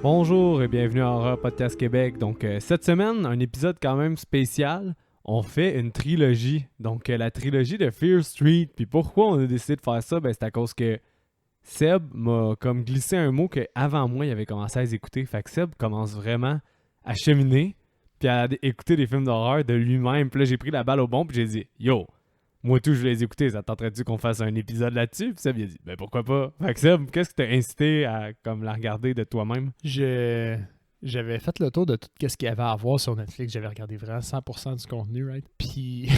Bonjour et bienvenue à Horror Podcast Québec. Donc cette semaine, un épisode quand même spécial. On fait une trilogie. Donc la trilogie de Fear Street. Puis pourquoi on a décidé de faire ça? C'est à cause que Seb m'a comme glissé un mot qu'avant moi, il avait commencé à les écouter. Fait que Seb commence vraiment à cheminer puis à écouter des films d'horreur de lui-même. Puis là, j'ai pris la balle au bon puis j'ai dit « Yo, moi tout, je voulais les écouter. Ça tenterait-tu qu'on fasse un épisode là-dessus? » Puis Seb, il a dit « Ben pourquoi pas? » Fait que Seb, qu'est-ce qui t'a incité à comme la regarder de toi-même? J'avais fait le tour de tout ce qu'il y avait à voir sur Netflix. J'avais regardé vraiment 100% du contenu, right? Puis...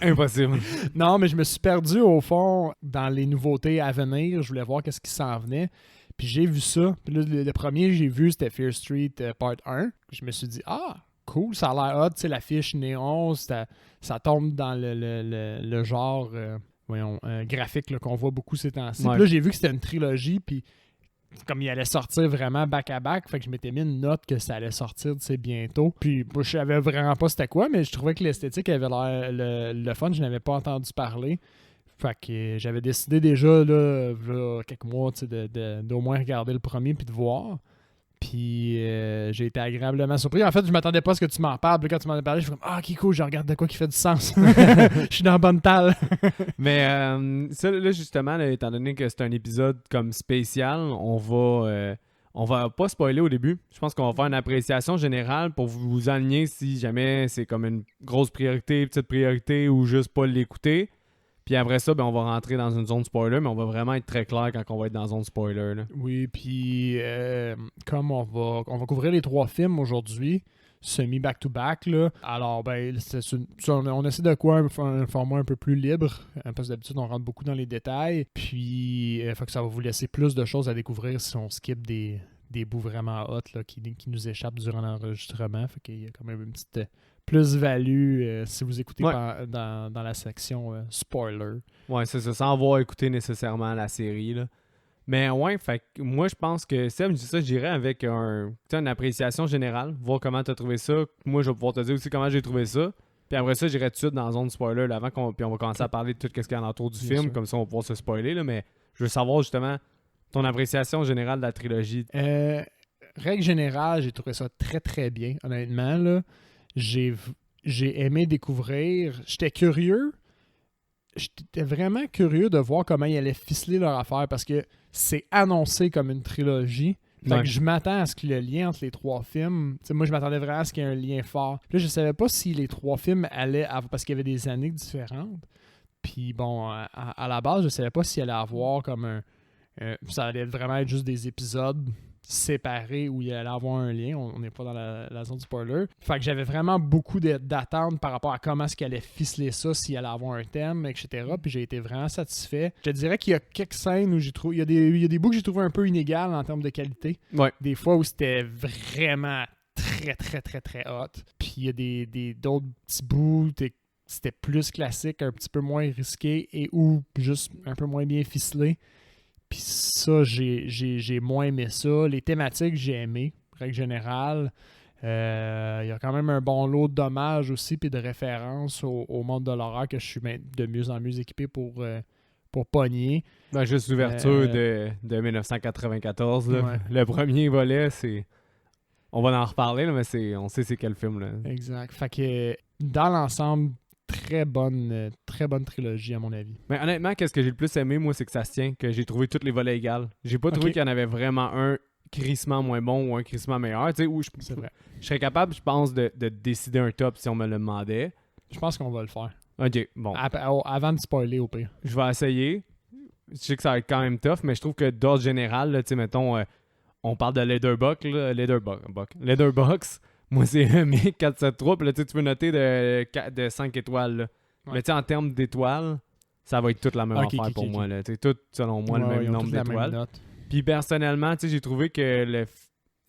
Impossible. Non, mais je me suis perdu au fond dans les nouveautés à venir. Je voulais voir qu'est-ce qui s'en venait. Puis j'ai vu ça. Puis là, le premier que j'ai vu, c'était Fear Street Part 1. Je me suis dit, cool, ça a l'air hot. Tu sais, l'affiche néon, ça tombe dans le genre graphique là, qu'on voit beaucoup ces temps-ci. Ouais. Puis là, j'ai vu que c'était une trilogie, puis comme il allait sortir vraiment back-à-back, fait que je m'étais mis une note que ça allait sortir bientôt. Puis moi, je savais vraiment pas c'était quoi, mais je trouvais que l'esthétique avait l'air le fun. Je n'avais pas entendu parler. Fait que j'avais décidé déjà là quelques mois d'au moins regarder le premier puis de voir. Puis j'ai été agréablement surpris. En fait, je m'attendais pas à ce que tu m'en parles. Puis quand tu m'en as parlé, je suis comme ok, cool, je regarde de quoi qui fait du sens. Je suis dans la bonne talle. Mais ça, là, justement, là, étant donné que c'est un épisode comme spécial, on va pas spoiler au début. Je pense qu'on va faire une appréciation générale pour vous aligner si jamais c'est comme une grosse priorité, petite priorité ou juste pas l'écouter. Puis après ça, on va rentrer dans une zone spoiler, mais on va vraiment être très clair quand on va être dans zone spoiler. Là. Oui, puis comme on va couvrir les 3 films aujourd'hui, semi-back-to-back, là, alors on essaie de quoi un format un peu plus libre, parce que d'habitude on rentre beaucoup dans les détails, puis faut que ça va vous laisser plus de choses à découvrir si on skip des bouts vraiment hot là, qui nous échappent durant l'enregistrement, fait qu'il y a quand même une petite plus-value si vous écoutez dans la section spoiler. Ouais, c'est ça, sans avoir écouté nécessairement la série, là. Mais ouais, fait que moi je pense que Seb, je dis ça, je dirais avec une appréciation générale, voir comment tu as trouvé ça. Moi je vais pouvoir te dire aussi comment j'ai trouvé ça. Puis après ça, j'irai tout de suite dans la zone spoiler là, puis on va commencer à parler de tout ce qu'il y a autour du film, comme ça on va pouvoir se spoiler. Là, mais je veux savoir justement ton appréciation générale de la trilogie. Règle générale, j'ai trouvé ça très très bien, honnêtement. Là. J'ai aimé découvrir. J'étais curieux. J'étais vraiment curieux de voir comment ils allaient ficeler leur affaire parce que c'est annoncé comme une trilogie. Fait que je m'attends à ce que le lien entre les 3 films... moi, je m'attendais vraiment à ce qu'il y ait un lien fort. Puis là, je savais pas si les 3 films allaient avoir... Parce qu'il y avait des années différentes. Puis bon, à la base, je savais pas s'il allait avoir comme ça allait vraiment être juste des épisodes séparés où il allait avoir un lien. On n'est pas dans la zone spoiler. Fait que j'avais vraiment beaucoup d'attentes par rapport à comment est-ce qu'il allait ficeler ça, s'il allait avoir un thème, etc. Puis j'ai été vraiment satisfait. Je te dirais qu'il y a quelques scènes où j'ai trouvé... Il y a des bouts que j'ai trouvé un peu inégales en termes de qualité. Ouais. Des fois où c'était vraiment très, très, très, très hot. Puis il y a d'autres petits bouts... C'était plus classique, un petit peu moins risqué et ou juste un peu moins bien ficelé. Puis ça, j'ai moins aimé ça. Les thématiques, j'ai aimé, règle générale. Il y a quand même un bon lot d'hommages aussi puis de références au monde de l'horreur que je suis de mieux en mieux équipé pour pogner. Juste l'ouverture de 1994. Là. Ouais. Le premier volet, c'est... On va en reparler, là, mais on sait c'est quel film. Là. Exact. Fait que dans l'ensemble, très bonne trilogie à mon avis. Mais honnêtement, qu'est-ce que j'ai le plus aimé, moi, c'est que ça se tient, que j'ai trouvé tous les volets égales. J'ai pas trouvé qu'il y en avait vraiment un crissement moins bon ou un crissement meilleur. Tu sais, où c'est vrai. Je serais capable, je pense, de décider un top si on me le demandait. Je pense qu'on va le faire. Ok, bon. Avant de spoiler au pire. Je vais essayer. Je sais que ça va être quand même tough, mais je trouve que d'ordre général, tu sais, mettons, on parle de Letterboxd. Moi, c'est mes 473. Puis là, tu peux noter de 5 étoiles. Là. Ouais. Mais tu sais, en termes d'étoiles, ça va être toute la même affaire pour moi. Là. Tout, selon moi, le même nombre d'étoiles. Puis personnellement, tu sais, j'ai trouvé que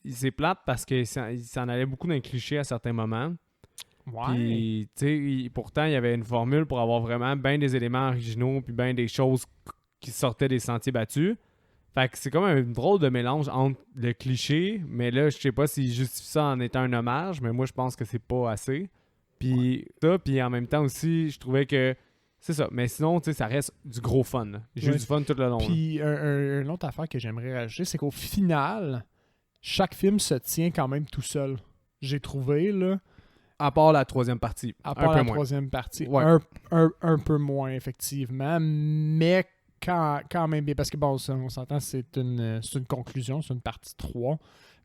c'est plate parce qu'il s'en allait beaucoup d'un cliché à certains moments. Ouais. Puis, tu sais, pourtant, il y avait une formule pour avoir vraiment bien des éléments originaux puis bien des choses qui sortaient des sentiers battus. Fait que c'est comme un drôle de mélange entre le cliché, mais là, je sais pas s'il justifie ça en étant un hommage, mais moi, je pense que c'est pas assez. Puis ça, puis en même temps aussi, je trouvais que c'est ça. Mais sinon, tu sais, ça reste du gros fun. J'ai eu du fun tout le long. Puis une autre affaire que j'aimerais rajouter, c'est qu'au final, chaque film se tient quand même tout seul. J'ai trouvé, là, À part la troisième partie. à part la moins. troisième partie, Ouais. un peu moins, effectivement, mais quand même bien, parce que bon, on s'entend, c'est une conclusion, c'est une partie 3.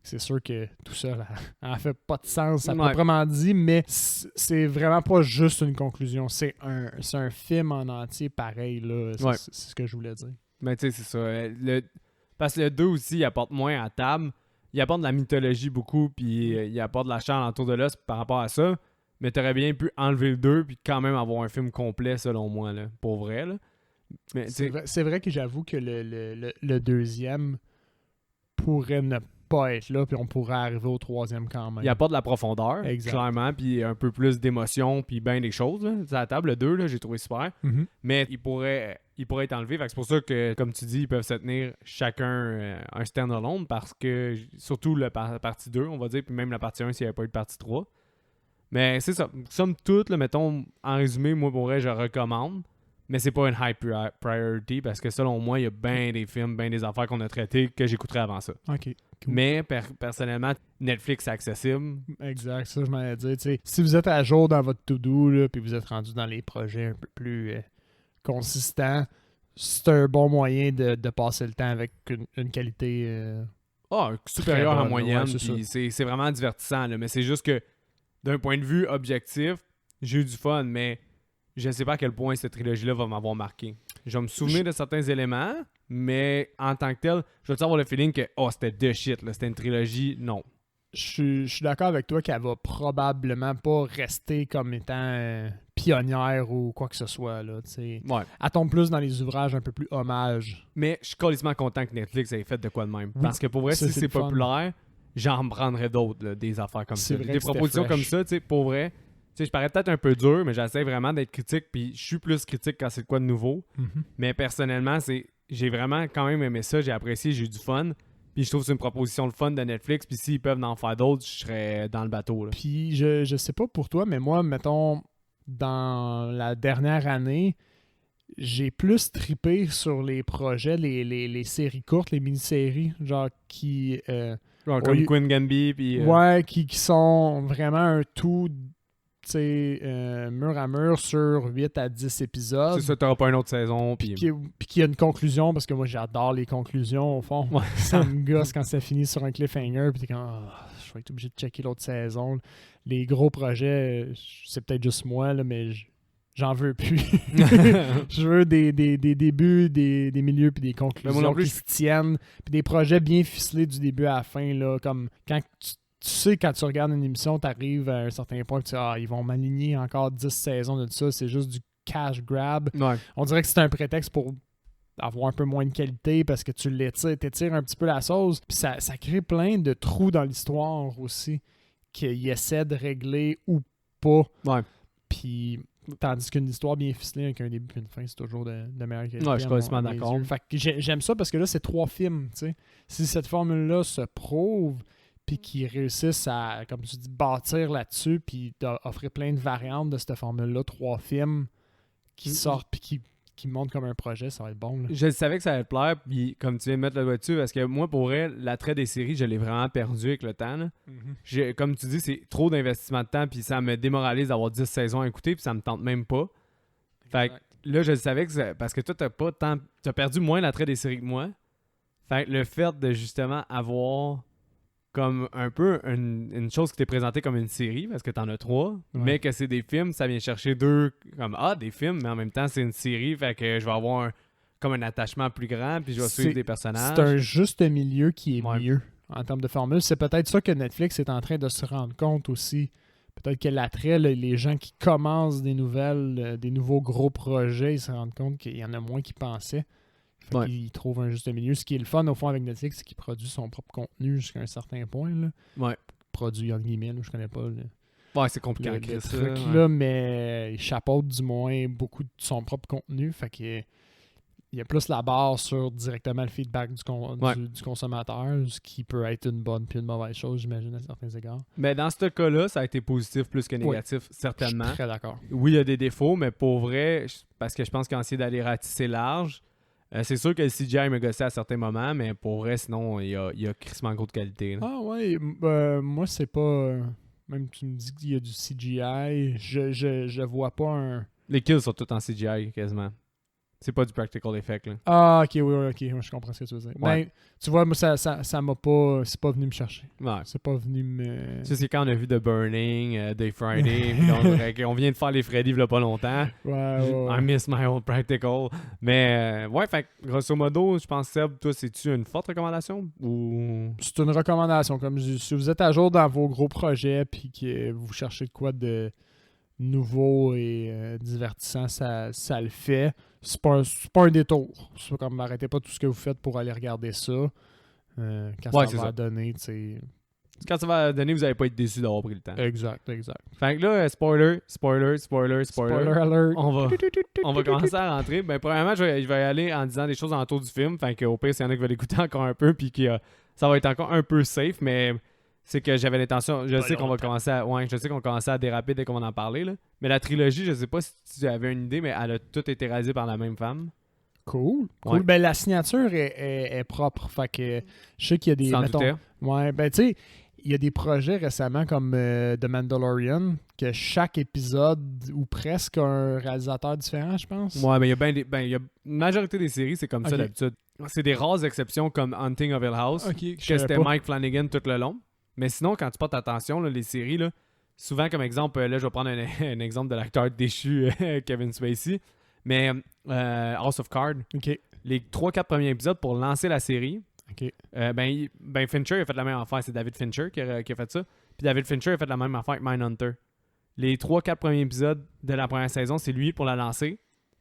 C'est sûr que tout ça, en fait pas de sens à Ouais. proprement dit, mais c'est vraiment pas juste une conclusion, c'est un film en entier pareil, là. Ouais. C'est ce que je voulais dire. Mais tu sais, c'est ça. Parce que le 2 aussi, il apporte moins à table. Il apporte de la mythologie beaucoup, puis il apporte de la chair autour de l'os par rapport à ça. Mais t'aurais bien pu enlever le 2 puis quand même avoir un film complet, selon moi, là, pour vrai. Là. Mais, C'est vrai que j'avoue que le deuxième pourrait ne pas être là, puis on pourrait arriver au troisième quand même. il apporte de la profondeur, Exact. clairement, puis un peu plus d'émotion, puis bien des choses. Là. À la table, le 2, là, j'ai trouvé super. Mhm. Mais il pourrait être enlevé. Fait que c'est pour ça que, comme tu dis, ils peuvent se tenir chacun un stand-alone parce que, surtout la partie 2, on va dire, puis même la partie 1 s'il n'y avait pas eu de partie 3. Mais c'est ça. Somme toute, là, mettons, en résumé, moi, pour vrai, je recommande. Mais c'est pas une high priority parce que selon moi, il y a bien des films, bien des affaires qu'on a traitées que j'écouterais avant ça. OK. Cool. Mais personnellement, Netflix est accessible. Exact, ça je m'allais dire. T'sais, si vous êtes à jour dans votre to-do, là, puis vous êtes rendu dans les projets un peu plus consistants, c'est un bon moyen de passer le temps avec une qualité... Supérieur Très en bonne, moyenne. ouais, c'est Puis c'est vraiment divertissant. Là, mais c'est juste que d'un point de vue objectif, j'ai eu du fun, mais je ne sais pas à quel point cette trilogie-là va m'avoir marqué. Je vais me souvenir de certains éléments, mais en tant que tel, je vais avoir le feeling que c'était de shit, là, c'était une trilogie. Non. Je suis d'accord avec toi qu'elle va probablement pas rester comme étant pionnière ou quoi que ce soit. Là, t'sais. Ouais. Elle tombe plus dans les ouvrages un peu plus hommage. Mais je suis colissement content que Netflix ait fait de quoi de même. Oui, Parce que pour vrai, ça, si c'est c'est le fun. populaire, j'en prendrais d'autres, là, des affaires comme C'est ça. vrai Des que c'était propositions fresh. comme ça, tu sais, pour vrai. Tu sais, je parais peut-être un peu dur, mais j'essaie vraiment d'être critique, puis je suis plus critique quand c'est de quoi de nouveau. Mais personnellement, j'ai vraiment quand même aimé ça, j'ai apprécié, j'ai eu du fun. Puis je trouve que c'est une proposition de fun de Netflix, puis s'ils peuvent en faire d'autres, je serais dans le bateau. Là. Puis je sais pas pour toi, mais moi, mettons, dans la dernière année, j'ai plus trippé sur les projets, les séries courtes, les mini-séries, genre qui... Genre comme oui. Queen Gambit, puis... Ouais, qui sont vraiment un tout, tu sais, mur à mur sur 8 à 10 épisodes. c'est ça, t'auras pas une autre saison, puis... Puis qu'il y a une conclusion, parce que moi j'adore les conclusions au fond. Ouais. Ça me gosse quand ça finit sur un cliffhanger, puis t'es comme, je vais être obligé de checker l'autre saison. Les gros projets, c'est peut-être juste moi, là, mais j'en veux plus. Je veux des débuts, des milieux, puis des conclusions non plus, qui se tiennent, puis des projets bien ficelés du début à la fin, là, comme quand tu sais, quand tu regardes une émission, tu arrives à un certain point, tu dis, ils vont m'aligner encore 10 saisons de ça, c'est juste du cash grab. Ouais. On dirait que c'est un prétexte pour avoir un peu moins de qualité parce que tu t'étires un petit peu la sauce. Puis ça crée plein de trous dans l'histoire aussi qu'ils essaient de régler ou pas. Ouais. Puis tandis qu'une histoire bien ficelée avec un début et une fin, c'est toujours de meilleure qualité. Ouais, je suis complètement d'accord. Fait que j'aime ça parce que là, c'est 3 films. T'sais. Si cette formule-là se prouve puis qu'ils réussissent à, comme tu dis, bâtir là-dessus puis d'offrir plein de variantes de cette formule-là, 3 films qui sortent puis qui montent comme un projet, ça va être bon. Là. Je savais que ça allait te plaire, puis comme tu viens de mettre le doigt dessus, parce que moi, pour vrai, l'attrait des séries, je l'ai vraiment perdu avec le temps. Là. Comme tu dis, c'est trop d'investissement de temps, puis ça me démoralise d'avoir 10 saisons à écouter, puis ça me tente même pas. Fait que là, je savais que parce que toi, t'as perdu moins l'attrait des séries que moi. Fait que le fait de justement avoir comme un peu une chose qui t'est présentée comme une série, parce que t'en as 3, mais que c'est des films, ça vient chercher 2, comme des films, mais en même temps, c'est une série, fait que je vais avoir comme un attachement plus grand, puis je vais suivre des personnages. C'est un juste milieu qui est Ouais. mieux en termes de formule. C'est peut-être ça que Netflix est en train de se rendre compte aussi. Peut-être que l'attrait, là, les gens qui commencent des nouvelles, des nouveaux gros projets, ils se rendent compte qu'il y en a moins qu'ils pensaient. Fait qu'ils trouvent un juste milieu. Ce qui est le fun, au fond, avec Netflix, c'est qu'il produit son propre contenu jusqu'à un certain point. Là. Ouais. Produit, en guillemets, là, je connais pas Ouais, c'est compliqué à le créer ça. truc, là, mais il chapeaute du moins beaucoup de son propre contenu. Fait qu'il y a plus la barre sur directement le feedback du consommateur, ce qui peut être une bonne puis une mauvaise chose, j'imagine, à certains égards. Mais dans ce cas-là, ça a été positif plus que négatif, certainement. Je suis très d'accord. Oui, il y a des défauts, mais pour vrai, parce que je pense qu'en essayant d'aller ratisser large, C'est sûr que le CGI me gossait à certains moments, mais pour vrai, sinon, il y a crissement gros de qualité. Là. Ah ouais, moi c'est pas... même tu me dis qu'il y a du CGI, je vois pas un... Les kills sont tous en CGI, quasiment. C'est pas du practical effect, là. Ah, ok, oui, ok, je comprends ce que tu veux dire. Ouais. Ben, tu vois, moi, ça m'a pas... C'est pas venu me chercher. Ouais. C'est pas venu me... Tu sais, c'est quand on a vu The Burning, Day Friday, puis on vient de faire les Freddy il y a pas longtemps. Ouais. I miss my old practical. Mais, ouais, fait que, grosso modo, je pense, Seb, toi, c'est-tu une forte recommandation? Ou... C'est une recommandation. Comme je dis, si vous êtes à jour dans vos gros projets puis que vous cherchez de quoi de nouveau et divertissant, ça le fait. C'est pas un détour. C'est pas comme arrêtez pas tout ce que vous faites pour aller regarder ça. Quand Ouais, ça c'est va ça. donner, tu sais. Quand ça va donner, vous n'allez pas être déçu d'avoir pris le temps. Exact. Fait que là, spoiler. Spoiler alert. On va commencer à rentrer. Ben, premièrement, je vais aller en disant des choses autour du film. Fait qu'au pire, s'il y en a qui veulent écouter encore un peu, puis que ça va être encore un peu safe, mais c'est que j'avais l'intention. Je sais qu'on va commencer à déraper dès qu'on va en parler. Là. Mais la trilogie, je sais pas si tu avais une idée, mais elle a toute été réalisée par la même femme. Cool. Ouais. Ben, la signature est propre. Fait que je sais qu'il y a des. Sans douter. Ouais, ben tu sais, il y a des projets récemment comme The Mandalorian, que chaque épisode, ou presque, un réalisateur différent, je pense. Ouais, mais il y a une majorité des séries, c'est comme ça Ok. d'habitude. C'est des rares exceptions comme Hunting of Hill House, Ok, que c'était Mike Flanagan tout le long. Mais sinon, quand tu portes attention, là, les séries, là, souvent comme exemple, là, je vais prendre un exemple de l'acteur déchu Kevin Spacey, mais House of Cards, Ok. les 3-4 premiers épisodes pour lancer la série, Ok. ben Fincher a fait la même affaire, c'est David Fincher qui a fait ça. Puis David Fincher a fait la même affaire avec Mindhunter. Les 3-4 premiers épisodes de la première saison, c'est lui pour la lancer.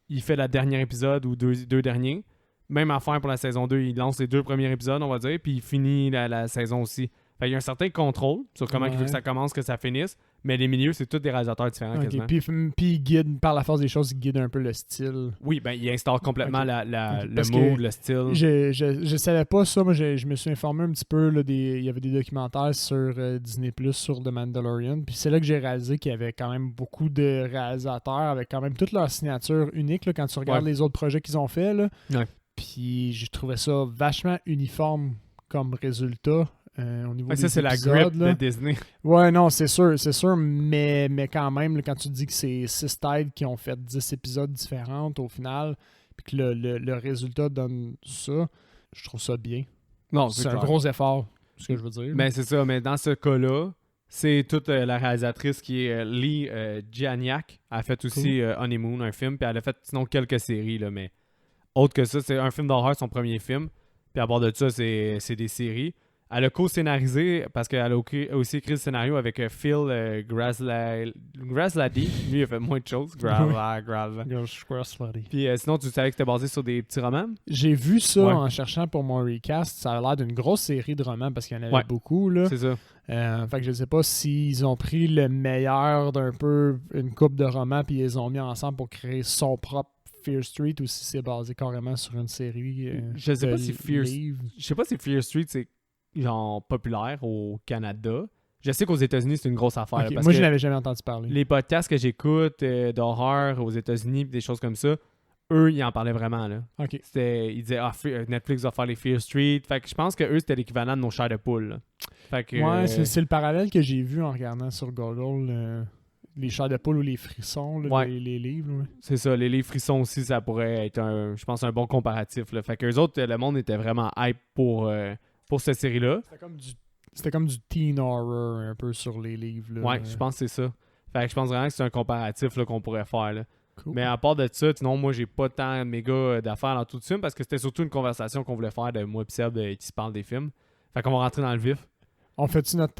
Il fait le dernier épisode ou deux derniers. Même affaire pour la saison 2, il lance les 2 premiers épisodes, on va dire, puis il finit la saison aussi. Fait qu'il y a un certain contrôle sur comment il veut que ça commence, que ça finisse, mais les milieux, c'est tous des réalisateurs différents quasiment. Puis il guide, par la force des choses, il guide un peu le style. Oui, ben il instaure complètement Ok. le Parce mood, que le style. Je savais pas ça. Moi, je me suis informé un petit peu. Là, il y avait des documentaires sur Disney Plus sur The Mandalorian. Puis c'est là que j'ai réalisé qu'il y avait quand même beaucoup de réalisateurs avec quand même toute leur signature unique là, quand tu regardes les autres projets qu'ils ont fait. Là. Ouais. Puis j'ai trouvé ça vachement uniforme comme résultat. Au niveau Ça, des c'est la épisodes, grip là. de Disney. Ouais, non, c'est sûr, mais quand même, là, quand tu dis que c'est 6 têtes qui ont fait 10 épisodes différents au final, puis que le résultat donne ça, je trouve ça bien. Non, C'est un clair. gros effort, ce que je veux dire. Mais c'est ça, mais dans ce cas-là, c'est toute la réalisatrice qui est Lee Gianiak. Elle a fait aussi Honeymoon, un film, puis elle a fait sinon quelques séries, là, mais autre que ça, c'est un film d'horreur, son premier film. Puis à bord de ça, c'est des séries. Elle a co-scénarisé parce qu'elle a aussi écrit le scénario avec Phil Graslady. Lui, il a fait moins de choses. Puis sinon, tu savais que c'était basé sur des petits romans? J'ai vu ça Ouais. en cherchant pour mon recast. Ça a l'air d'une grosse série de romans parce qu'il y en avait Ouais. beaucoup. Là. C'est ça. Fait que je sais pas s'ils ont pris le meilleur d'un peu une coupe de romans puis ils les ont mis ensemble pour créer son propre Fear Street ou si c'est basé carrément sur une série. Je sais de pas si Fear livres. Je sais pas si Fear Street, c'est genre populaire au Canada. Je sais qu'aux États-Unis, c'est une grosse affaire. Ok, Parce moi, que je n'avais jamais entendu parler. les podcasts que j'écoute d'horreur aux États-Unis, pis des choses comme ça, eux, ils en parlaient vraiment. Là. Ok. Ils disaient Netflix va faire les Fear Street. Fait que je pense que eux, c'était l'équivalent de nos chairs de poule. Là. Fait que, Ouais, c'est le parallèle que j'ai vu en regardant sur Google les chairs de poule ou les frissons, là, Ouais. les livres. Ouais. c'est ça. Les frissons aussi, ça pourrait être, je pense, un bon comparatif. Là. Fait que eux autres, le monde était vraiment hype pour cette série-là. C'était comme du teen horror un peu sur les livres. Là. Ouais, je pense que c'est ça. Fait que je pense vraiment que c'est un comparatif là, qu'on pourrait faire. Là. Cool. Mais à part de ça, sinon, moi, j'ai pas tant méga d'affaires dans tout le film parce que c'était surtout une conversation qu'on voulait faire de moi et Seb qui se parle des films. Fait qu'on va rentrer dans le vif. On fait-tu notre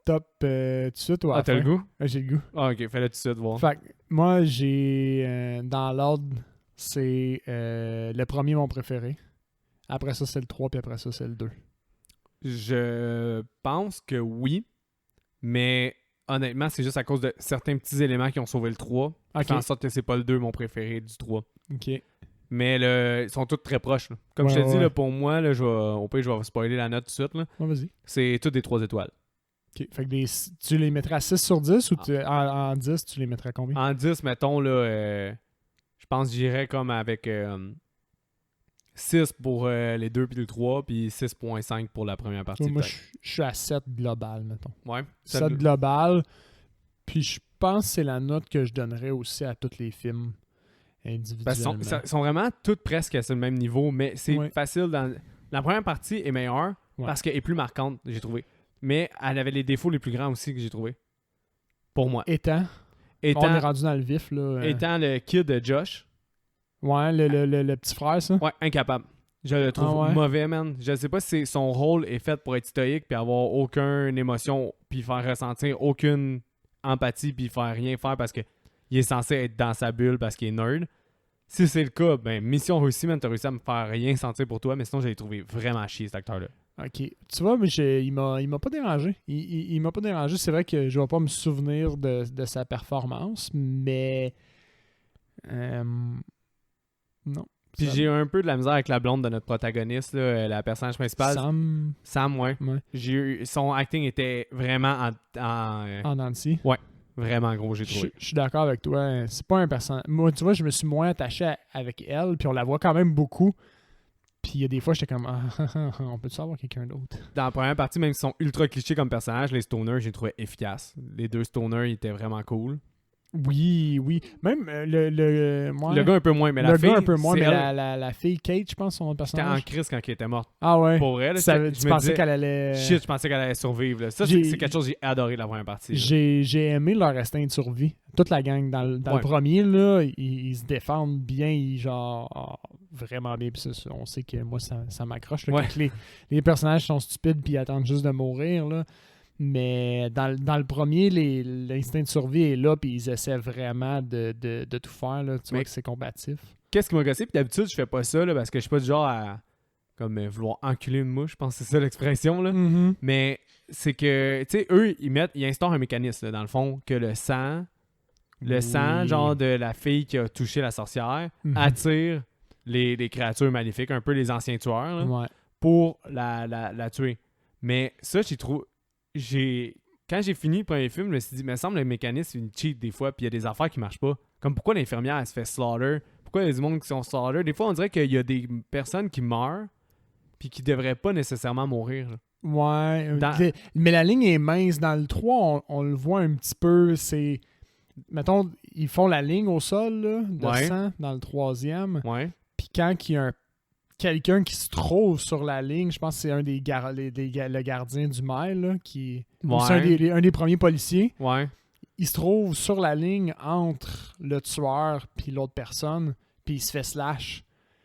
top tout de suite ou à la T'as fin? le goût? Ouais, j'ai le goût. Ah, ok, fais-le tout de suite, voir. Fait que moi, j'ai dans l'ordre, c'est le premier mon préféré. Après ça, c'est le 3, puis après ça, c'est le 2. Je pense que oui, mais honnêtement, c'est juste à cause de certains petits éléments qui ont sauvé le 3. Qui fait en sorte que c'est pas le 2 mon préféré du 3. Ok. Mais ils sont tous très proches. Là. Comme Ouais, je te dis, ouais. là, pour moi, là, au pire, je vais spoiler la note tout de suite. Là. Ouais, vas-y. C'est tous des 3 étoiles. Ok. Fait que tu les mettrais à 6 sur 10 ou en 10, tu les mettrais à combien? En 10, mettons, là, je pense que j'irais comme avec 6 pour les 2 puis le 3, puis 6.5 pour la première partie. Moi, je suis à 7 global, mettons. Ouais. 7 global. Puis je pense que c'est la note que je donnerais aussi à tous les films individuellement. Ils sont vraiment toutes presque à ce même niveau, mais c'est facile. La première partie est meilleure parce qu'elle est plus marquante, j'ai trouvé. Mais elle avait les défauts les plus grands aussi que j'ai trouvé. Pour moi. Étant on est rendu dans le vif. Là, Étant le kid de Josh. Ouais, le petit frère, ça. Ouais, incapable. Je le trouve mauvais, man. Je sais pas si son rôle est fait pour être stoïque puis avoir aucune émotion puis faire ressentir aucune empathie puis faire rien faire parce que il est censé être dans sa bulle parce qu'il est nerd. Si c'est le cas, ben mission réussie, man, t'as réussi à me faire rien sentir pour toi, mais sinon j'ai trouvé vraiment chier cet acteur-là. Ok. Tu vois, mais il m'a pas dérangé. Il m'a pas dérangé. C'est vrai que je vais pas me souvenir de sa performance, mais non. Puis j'ai un peu de la misère avec la blonde de notre protagoniste, là, la personnage principale. Sam, ouais. Son acting était vraiment en Nancy. Ouais. Vraiment gros, j'ai trouvé. Je suis d'accord avec toi. C'est pas un personnage. Moi, tu vois, je me suis moins attaché avec elle, puis on la voit quand même beaucoup. Puis il y a des fois, j'étais comme, on peut-tu avoir quelqu'un d'autre? Dans la première partie, même s'ils sont ultra clichés comme personnages, les stoners, j'ai trouvé efficaces. Les 2 stoners, ils étaient vraiment cool. Oui. Même le gars un peu moins, mais la fille... Le gars un peu moins, mais la fille Kate, je pense, son personnage. J'étais en crise quand elle était morte. Ah ouais? Pour elle, tu pensais qu'elle allait... Shit, je pensais qu'elle allait survivre. Là. Ça, c'est quelque chose que j'ai adoré la première partie. J'ai aimé leur instinct de survie. Toute la gang. Dans le premier, là, ils se défendent bien, vraiment bien. Puis ça, on sait que moi, ça m'accroche. Quand les personnages sont stupides puis ils attendent juste de mourir, là. Mais dans le premier, l'instinct de survie est là, puis ils essaient vraiment de tout faire. Là. Tu vois que c'est combatif. Qu'est-ce qui m'a gossé? Puis d'habitude, je fais pas ça là, parce que je suis pas du genre à vouloir enculer une mouche. Je pense que c'est ça l'expression. Là. Mm-hmm. Mais c'est que, tu sais, eux, ils instaurent un mécanisme, là, dans le fond, que le sang, genre de la fille qui a touché la sorcière, attire les créatures maléfiques, un peu les anciens tueurs, là, pour la tuer. Mais ça, quand j'ai fini le premier film, je me suis dit, mais semble le mécanisme une cheat des fois, puis il y a des affaires qui marchent pas. Comme pourquoi l'infirmière elle se fait slaughter? Pourquoi il y a du monde qui sont slaughter? Des fois, on dirait qu'il y a des personnes qui meurent puis qui devraient pas nécessairement mourir. Là. Ouais. Mais la ligne est mince. Dans le 3, on le voit un petit peu. C'est. Mettons, ils font la ligne au sol là, de sang dans le 3e. Ouais. Puis quand il y a quelqu'un qui se trouve sur la ligne, je pense que c'est un le gardien du mail, là, qui c'est un des premiers policiers. Ouais. Il se trouve sur la ligne entre le tueur puis l'autre personne, puis il se fait slash.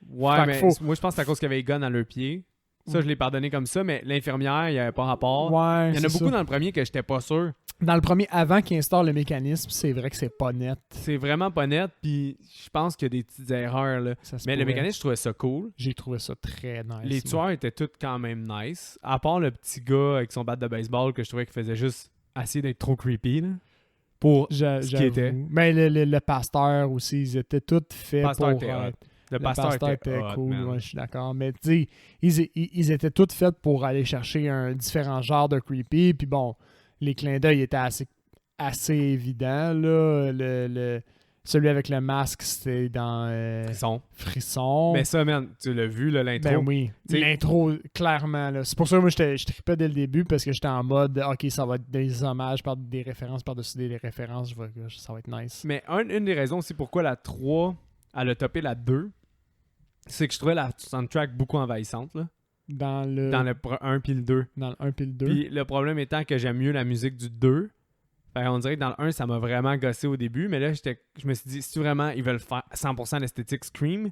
Ouais, mais moi je pense que c'est à cause qu'il y avait les guns dans leurs pieds. Ça, je l'ai pardonné comme ça, mais l'infirmière, il n'y avait pas rapport. Ouais, il y en a beaucoup dans le premier que j'étais pas sûr. Dans le premier, avant qu'il instaure le mécanisme, c'est vrai que c'est pas net. C'est vraiment pas net, puis je pense qu'il y a des petites erreurs. Là. Mais le mécanisme, je trouvais ça cool. J'ai trouvé ça très nice. Les tueurs étaient tous quand même nice. À part le petit gars avec son bat de baseball que je trouvais qu'il faisait juste essayer d'être trop creepy. Là, pour ce qui était. Mais le pasteur aussi, ils étaient tous faits pour... Le pasteur était cool, ouais, je suis d'accord. Mais tu sais, ils étaient tous faits pour aller chercher un différent genre de creepy. Puis bon, les clins d'œil étaient assez évidents. Là. Celui avec le masque, c'était dans Frisson. Mais ça, man, tu l'as vu, là, l'intro? Ben oui, l'intro, clairement. Là. C'est pour ça que moi, je trippais dès le début parce que j'étais en mode, OK, ça va être des hommages, des références par-dessus des références. Ça va être nice. Mais une des raisons aussi pourquoi la 3... elle a topé la 2, c'est que je trouvais la soundtrack beaucoup envahissante. Là. Dans le 1 puis le 2. Dans le 1 puis le 2. Puis le problème étant que j'aime mieux la musique du 2. Fait on dirait que dans le 1, ça m'a vraiment gossé au début, mais là, je me suis dit, si vraiment ils veulent faire 100% l'esthétique Scream,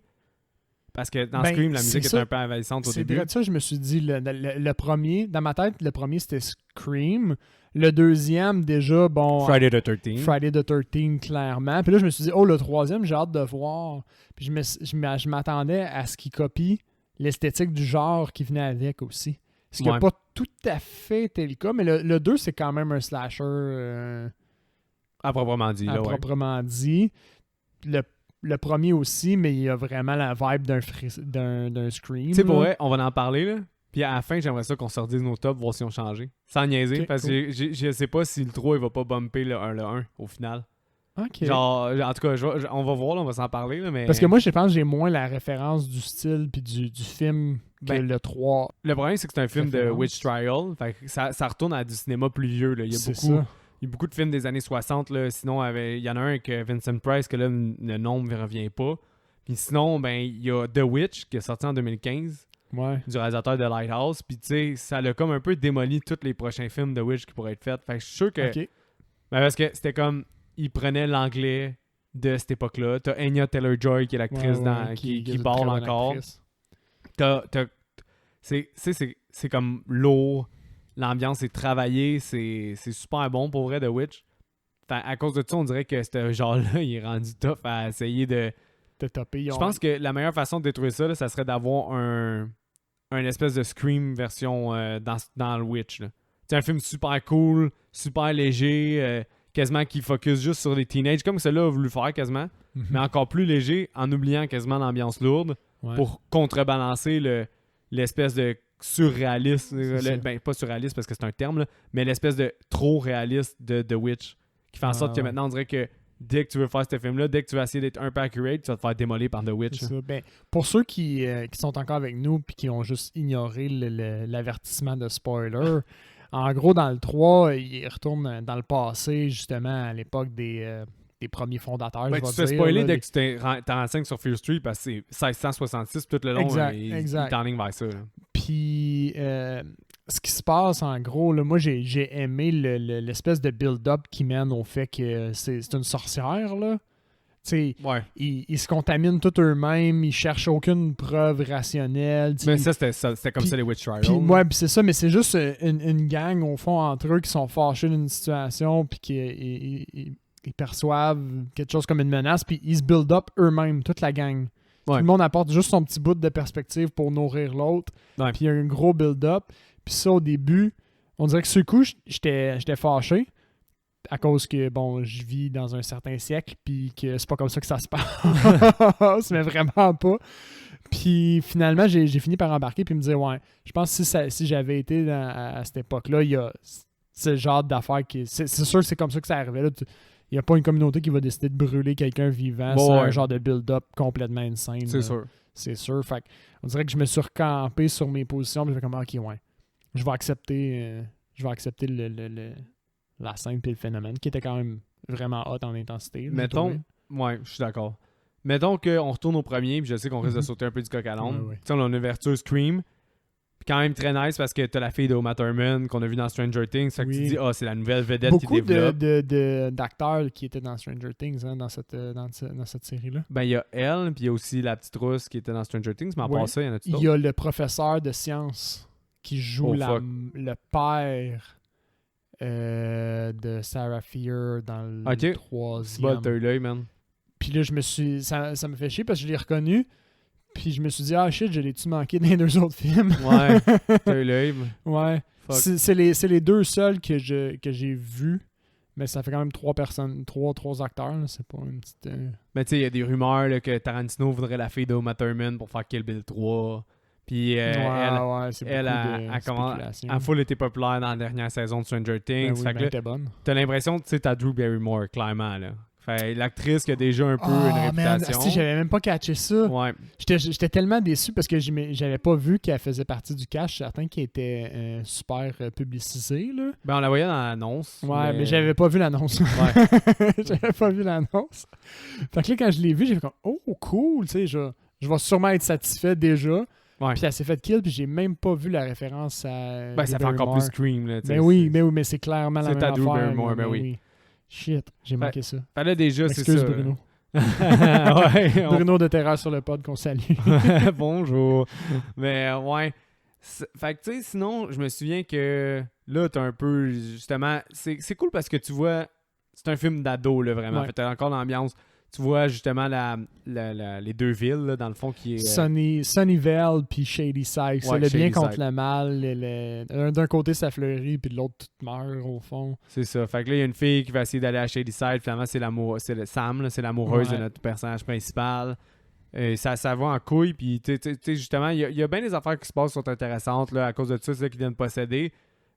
parce que dans Scream, la musique est un peu envahissante au début. C'est vrai ça, je me suis dit, le premier, dans ma tête, le premier, c'était Scream. Le deuxième, déjà, bon... Friday the 13th. Friday the 13th, clairement. Puis là, je me suis dit, le troisième, j'ai hâte de voir. Puis je m'attendais à ce qu'il copie l'esthétique du genre qui venait avec aussi. Ce qui n'a pas tout à fait été le cas, mais le 2, c'est quand même un slasher... à proprement dit. dit. Le premier aussi, mais il y a vraiment la vibe d'un Scream. Tu sais, pour vrai, on va en parler, là. Puis à la fin, j'aimerais ça qu'on se redise nos tops, voir si on changé. Sans niaiser, parce que je sais pas si le 3 il va pas bumper le 1 au final. Ok. Genre, en tout cas, on va voir, là, on va s'en parler, là, mais... Parce que moi, je pense que j'ai moins la référence du style puis du film que Ben, le 3. Le problème, c'est que c'est un film de Référence. Witch Trial. Fait que ça retourne à du cinéma plus vieux. Là. Il y a beaucoup de films des années 60. Là. Sinon, il y en a un avec Vincent Price que là, le nom ne revient pas. Puis sinon, ben il y a The Witch qui est sorti en 2015 Ouais. du réalisateur de Lighthouse. Puis tu sais, ça l'a comme un peu démoli tous les prochains films de Witch qui pourraient être faits. Fait que je suis sûr que... Ok. Ben, parce que c'était comme... Il prenait l'anglais de cette époque-là. T'as Anya Taylor-Joy qui est l'actrice qui est une parle très bonne encore. actrice. C'est comme lourd. L'ambiance est travaillée. C'est super bon pour vrai, The Witch. Enfin, à cause de ça, on dirait que ce genre-là, il est rendu tough à essayer de... De topper. Je pense que la meilleure façon de détruire ça, là, ça serait d'avoir un espèce de Scream version dans le Witch. C'est un film super cool, super léger, quasiment qui focus juste sur les teenagers, comme celui-là a voulu faire quasiment, mais encore plus léger, en oubliant quasiment l'ambiance lourde, pour contrebalancer l'espèce de surréaliste, ben pas surréaliste parce que c'est un terme, là, mais l'espèce de trop réaliste de The Witch, qui fait en sorte que maintenant on dirait que dès que tu veux faire ce film-là, dès que tu vas essayer d'être un peu accurate, tu vas te faire démolir par The Witch. C'est ça. Ben, pour ceux qui sont encore avec nous et qui ont juste ignoré l'avertissement de spoiler, en gros, dans le 3, il retourne dans le passé, justement, à l'époque des premiers fondateurs. Ben, tu te fais spoiler dès que tu t'en renseignes sur Fear Street parce que c'est 1666 tout le long, il t'enligne vers ça. Là. Puis, ce qui se passe, en gros, là, moi, j'ai aimé l'espèce de build-up qui mène au fait que c'est une sorcière, là. Ils se contaminent tous eux-mêmes, ils cherchent aucune preuve rationnelle. Mais ça, c'était comme ça les Witch Trials. Puis c'est ça, mais c'est juste une gang, au fond, entre eux, qui sont fâchés d'une situation, puis qui ils perçoivent quelque chose comme une menace, puis ils se build up eux-mêmes, toute la gang. Tout le monde apporte juste son petit bout de perspective pour nourrir l'autre. Puis il y a un gros build-up. Puis ça, au début, on dirait que ce coup, j'étais fâché à cause que, bon, je vis dans un certain siècle puis que c'est pas comme ça que ça se passe, mais vraiment pas. Puis finalement, j'ai fini par embarquer puis me dire, ouais, je pense que si j'avais été à cette époque-là, il y a ce genre d'affaires qui... C'est sûr que c'est comme ça que ça arrivait, là. Il n'y a pas une communauté qui va décider de brûler quelqu'un vivant. C'est un genre de build-up complètement insane. C'est sûr. C'est sûr. Fait on dirait que je me suis recampé sur mes positions. Puis je fais comme, ok, ouais. Je vais accepter la scène puis le phénomène, qui était quand même vraiment hot en intensité. Mettons, ouais, je suis d'accord. Mettons qu'on retourne au premier, puis je sais qu'on risque de sauter un peu du coq à l'âne. Tu sais, on a une ouverture Scream. Puis quand même très nice parce que t'as la fille de Uma Thurman qu'on a vu dans Stranger Things. Fait que tu dis, c'est la nouvelle vedette qui développe. Beaucoup d'acteurs qui étaient dans Stranger Things, hein, dans cette série-là. Ben, il y a elle, puis il y a aussi la petite rousse qui était dans Stranger Things. Mais à part ça, il y en a-tu d'autres? Il y a le professeur de sciences qui joue le père de Sarah Fear dans le troisième. C'est bon, t'as eu l'œil, man. Puis là, ça me fait chier parce que je l'ai reconnu. Puis je me suis dit, ah shit, je l'ai-tu manqué dans les deux autres films? Ouais, t'as eu l'œil. Ouais. C'est les deux seuls que j'ai vus. Mais ça fait quand même trois acteurs. Là. C'est pas une petite... Mais tu sais, il y a des rumeurs là, que Tarantino voudrait la fille de Uma Thurman pour faire Kill Bill 3. Puis elle a full été populaire dans la dernière saison de Stranger Things. Ben oui, fait que là, bonne. T'as l'impression que t'as Drew Barrymore, clairement. Là. Fait l'actrice qui a déjà un peu une réputation. Man, j'avais même pas catché ça. Ouais. J'étais tellement déçu parce que j'avais pas vu qu'elle faisait partie du cast. Je suis certain qu'elle était super publicisée. Là. Ben, on la voyait dans l'annonce. Ouais, mais j'avais pas vu l'annonce. Ouais. J'avais pas vu l'annonce. Fait que là, quand je l'ai vu, j'ai fait comme, oh, cool. Tu sais, je vais sûrement être satisfait déjà. Ouais. Puis elle s'est fait kill, puis j'ai même pas vu la référence à. Ben, ça fait encore plus Scream. Là, oui, mais c'est clairement la même affaire. C'est à Drew Barrymore, ben oui. Shit, j'ai manqué ça. Fallait déjà, c'est ça. Excuse Bruno. Ouais, Bruno de Terreur sur le pod qu'on salue. Bonjour. Mais ouais. Fait que tu sais, sinon, je me souviens que là, t'as un peu, justement, c'est cool parce que tu vois, c'est un film d'ado, là, vraiment. Ouais. Fait t'as encore l'ambiance. Tu vois, justement, les deux villes, là, dans le fond, qui est... Sunnyvale puis Shadyside. C'est le bien contre le mal. D'un côté, ça fleurit, puis de l'autre, tout meurt, au fond. C'est ça. Fait que là, il y a une fille qui va essayer d'aller à Shadyside. Finalement, c'est Sam, là, c'est l'amoureuse de notre personnage principal. Ça va en couille, puis tu sais, justement, il y a bien des affaires qui se passent qui sont intéressantes, là, à cause de ça, c'est ça qu'ils viennent posséder.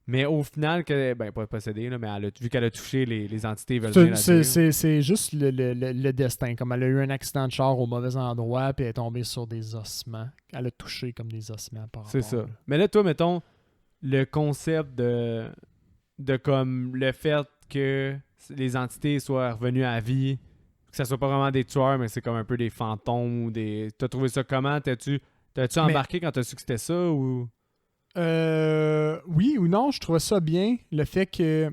Mais au final, pas possédée, là, mais vu qu'elle a touché les entités, ils veulent bien la dire. C'est juste le destin. Comme elle a eu un accident de char au mauvais endroit, puis elle est tombée sur des ossements. Elle a touché comme des ossements par rapport. C'est ça. Là. Mais là, toi, mettons, le concept de comme le fait que les entités soient revenues à vie, que ça soit pas vraiment des tueurs, mais c'est comme un peu des fantômes ou des... T'as trouvé ça comment? T'as-tu embarqué quand t'as su que c'était ça ou... Oui ou non, je trouvais ça bien. Le fait que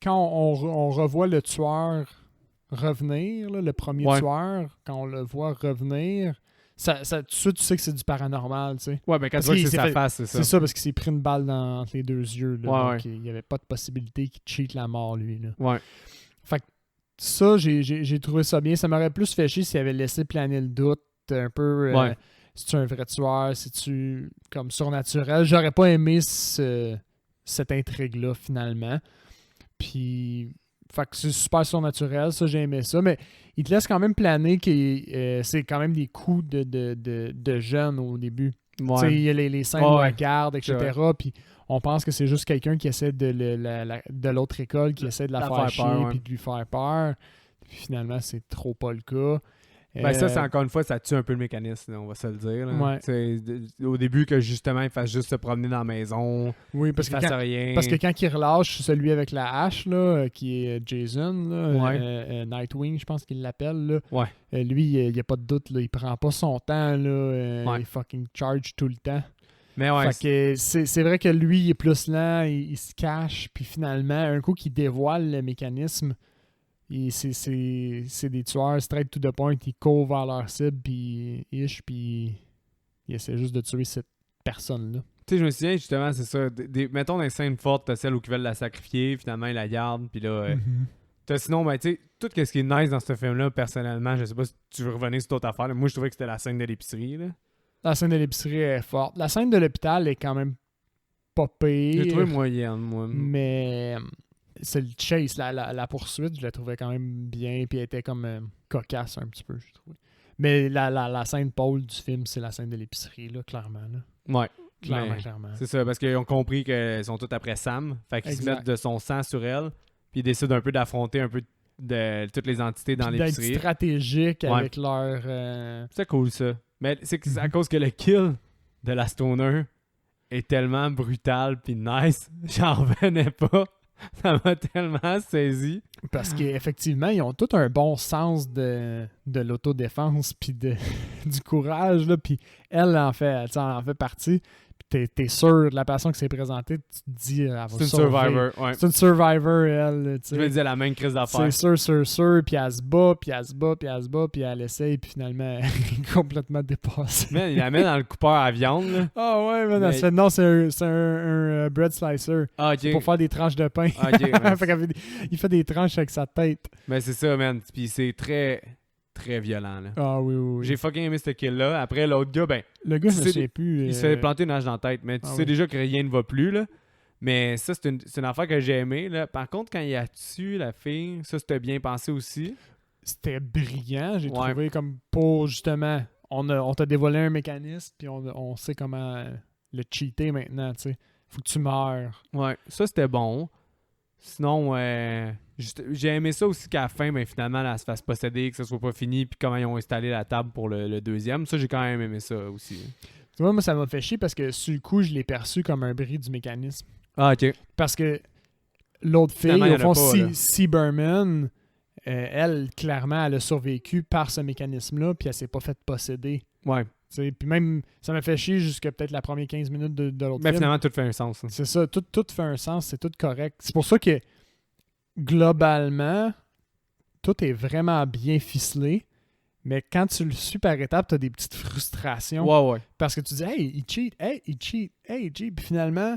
quand on revoit le tueur revenir, là, le premier tueur, quand on le voit revenir, ça, tout de suite, tu sais que c'est du paranormal, tu sais. Ouais, mais quand tu vois que c'est sa face, c'est ça. C'est ça, parce qu'il s'est pris une balle entre les deux yeux. Là, donc, ouais. il n'y avait pas de possibilité qu'il cheat la mort, lui. Là. Ouais. Fait que ça, j'ai trouvé ça bien. Ça m'aurait plus fait chier s'il avait laissé planer le doute un peu... Ouais. Si tu es un vrai tueur, si tu comme surnaturel. J'aurais pas aimé cette intrigue-là, finalement. Puis, fait que c'est super surnaturel, ça, j'ai aimé ça. Mais il te laisse quand même planer que c'est quand même des coups de jeunes au début. Ouais. Tu sais, il y a les scènes de la garde, etc. Puis on pense que c'est juste quelqu'un qui essaie de l'autre école, qui essaie de la faire chier, puis de lui faire peur. Puis finalement, c'est trop pas le cas. Ben ça, c'est encore une fois, ça tue un peu le mécanisme, on va se le dire. Là. Au début, que justement, il fasse juste se promener dans la maison, oui, parce qu'il fasse rien. Parce que quand il relâche celui avec la hache, là, qui est Jason, là, Nightwing, je pense qu'il l'appelle, là, lui, il n'y a pas de doute, là, il prend pas son temps, là, il fucking charge tout le temps. Mais ouais, fait que c'est vrai que lui, il est plus lent, il se cache, puis finalement, un coup qu'il dévoile le mécanisme, c'est des tueurs straight to the point, ils courent vers leur cible, puis ils essaient juste de tuer cette personne-là. Tu sais, je me souviens, justement, c'est ça. Mettons dans les scènes fortes, t'as celle où ils veulent la sacrifier, finalement, ils la gardent, puis là... T'as sinon, ben, tu sais, tout ce qui est nice dans ce film-là, personnellement, je sais pas si tu veux revenir sur d'autres affaires, là. Moi, je trouvais que c'était la scène de l'épicerie, là. La scène de l'épicerie est forte. La scène de l'hôpital est quand même pas pire. J'ai trouvé moyenne, moi. Mais... c'est le chase, la poursuite, je la trouvais quand même bien, puis elle était comme cocasse un petit peu, je trouvais. Mais la scène pôle du film, c'est la scène de l'épicerie, là, clairement. Là. Ouais. Clairement. C'est ça, parce qu'ils ont compris qu'ils sont tous après Sam, fait qu'ils se mettent de son sang sur elle, puis ils décident un peu d'affronter un peu de toutes les entités dans l'épicerie. D'être stratégique avec leur... C'est cool, ça. Mais c'est à cause que le kill de la Stoner est tellement brutal puis nice, j'en revenais pas. Ça m'a tellement saisi. Parce qu'effectivement, ils ont tout un bon sens de l'autodéfense puis du courage. Là, puis elle en fait partie. Puis t'es sûr de la personne qui s'est présentée, tu te dis, elle va c'est une sauver. survivor. Ouais. C'est une survivor, elle. Je me disais la même crise d'affaires. C'est sûr. Puis elle se bat, puis elle essaye, puis finalement, elle est complètement dépassée. Man, il la met dans le coupeur à viande. Là. Ah ouais, man, elle se fait, non, c'est un bread slicer. Ah, ok. C'est pour faire des tranches de pain. Ah, ok. Il fait des tranches avec sa tête. Mais c'est ça, man. Puis c'est très, très violent. Là. Ah oui. J'ai fucking aimé ce kill-là. Après, l'autre gars, ben... Le gars, je ne sais plus. Il se fait planter une hache dans la tête. Mais tu sais déjà que rien ne va plus, là. Mais ça, c'est une affaire que j'ai aimée, là. Par contre, quand il a tué la fille, ça, c'était bien pensé aussi. C'était brillant, j'ai trouvé, comme pour, justement... On t'a dévoilé un mécanisme, puis on sait comment le cheater maintenant, tu sais. Faut que tu meurs. Ouais, ça, c'était bon. Sinon, j'ai aimé ça aussi qu'à la fin, ben, finalement, elle se fasse posséder, que ça soit pas fini, puis comment ils ont installé la table pour le deuxième. Ça, j'ai quand même aimé ça aussi. Tu vois, moi, ça m'a fait chier parce que sur le coup, je l'ai perçu comme un bris du mécanisme. Ah, ok. Parce que l'autre fille, au fond, C. Berman, elle, clairement, elle a survécu par ce mécanisme-là, puis elle s'est pas faite posséder. Ouais. Puis même, ça m'a fait chier jusqu'à peut-être la première 15 minutes de l'autre film. Mais finalement, tout fait un sens. Hein. C'est ça, tout fait un sens, c'est tout correct. C'est pour ça que, globalement, tout est vraiment bien ficelé, mais quand tu le suis par étapes, tu as des petites frustrations. Ouais. Parce que tu dis, hey, il cheat. Puis finalement,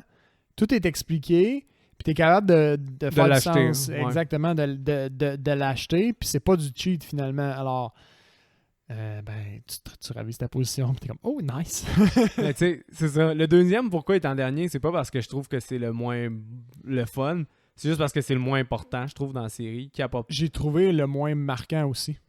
tout est expliqué, puis tu es capable de faire le sens. Ouais. Exactement, de l'acheter, puis c'est pas du cheat finalement. Alors... tu ravises ta position pis t'es comme oh nice. Mais tu sais, c'est ça. Le deuxième, pourquoi il est en dernier, c'est pas parce que je trouve que c'est le moins le fun, c'est juste parce que c'est le moins important, je trouve, dans la série. J'ai trouvé le moins marquant aussi.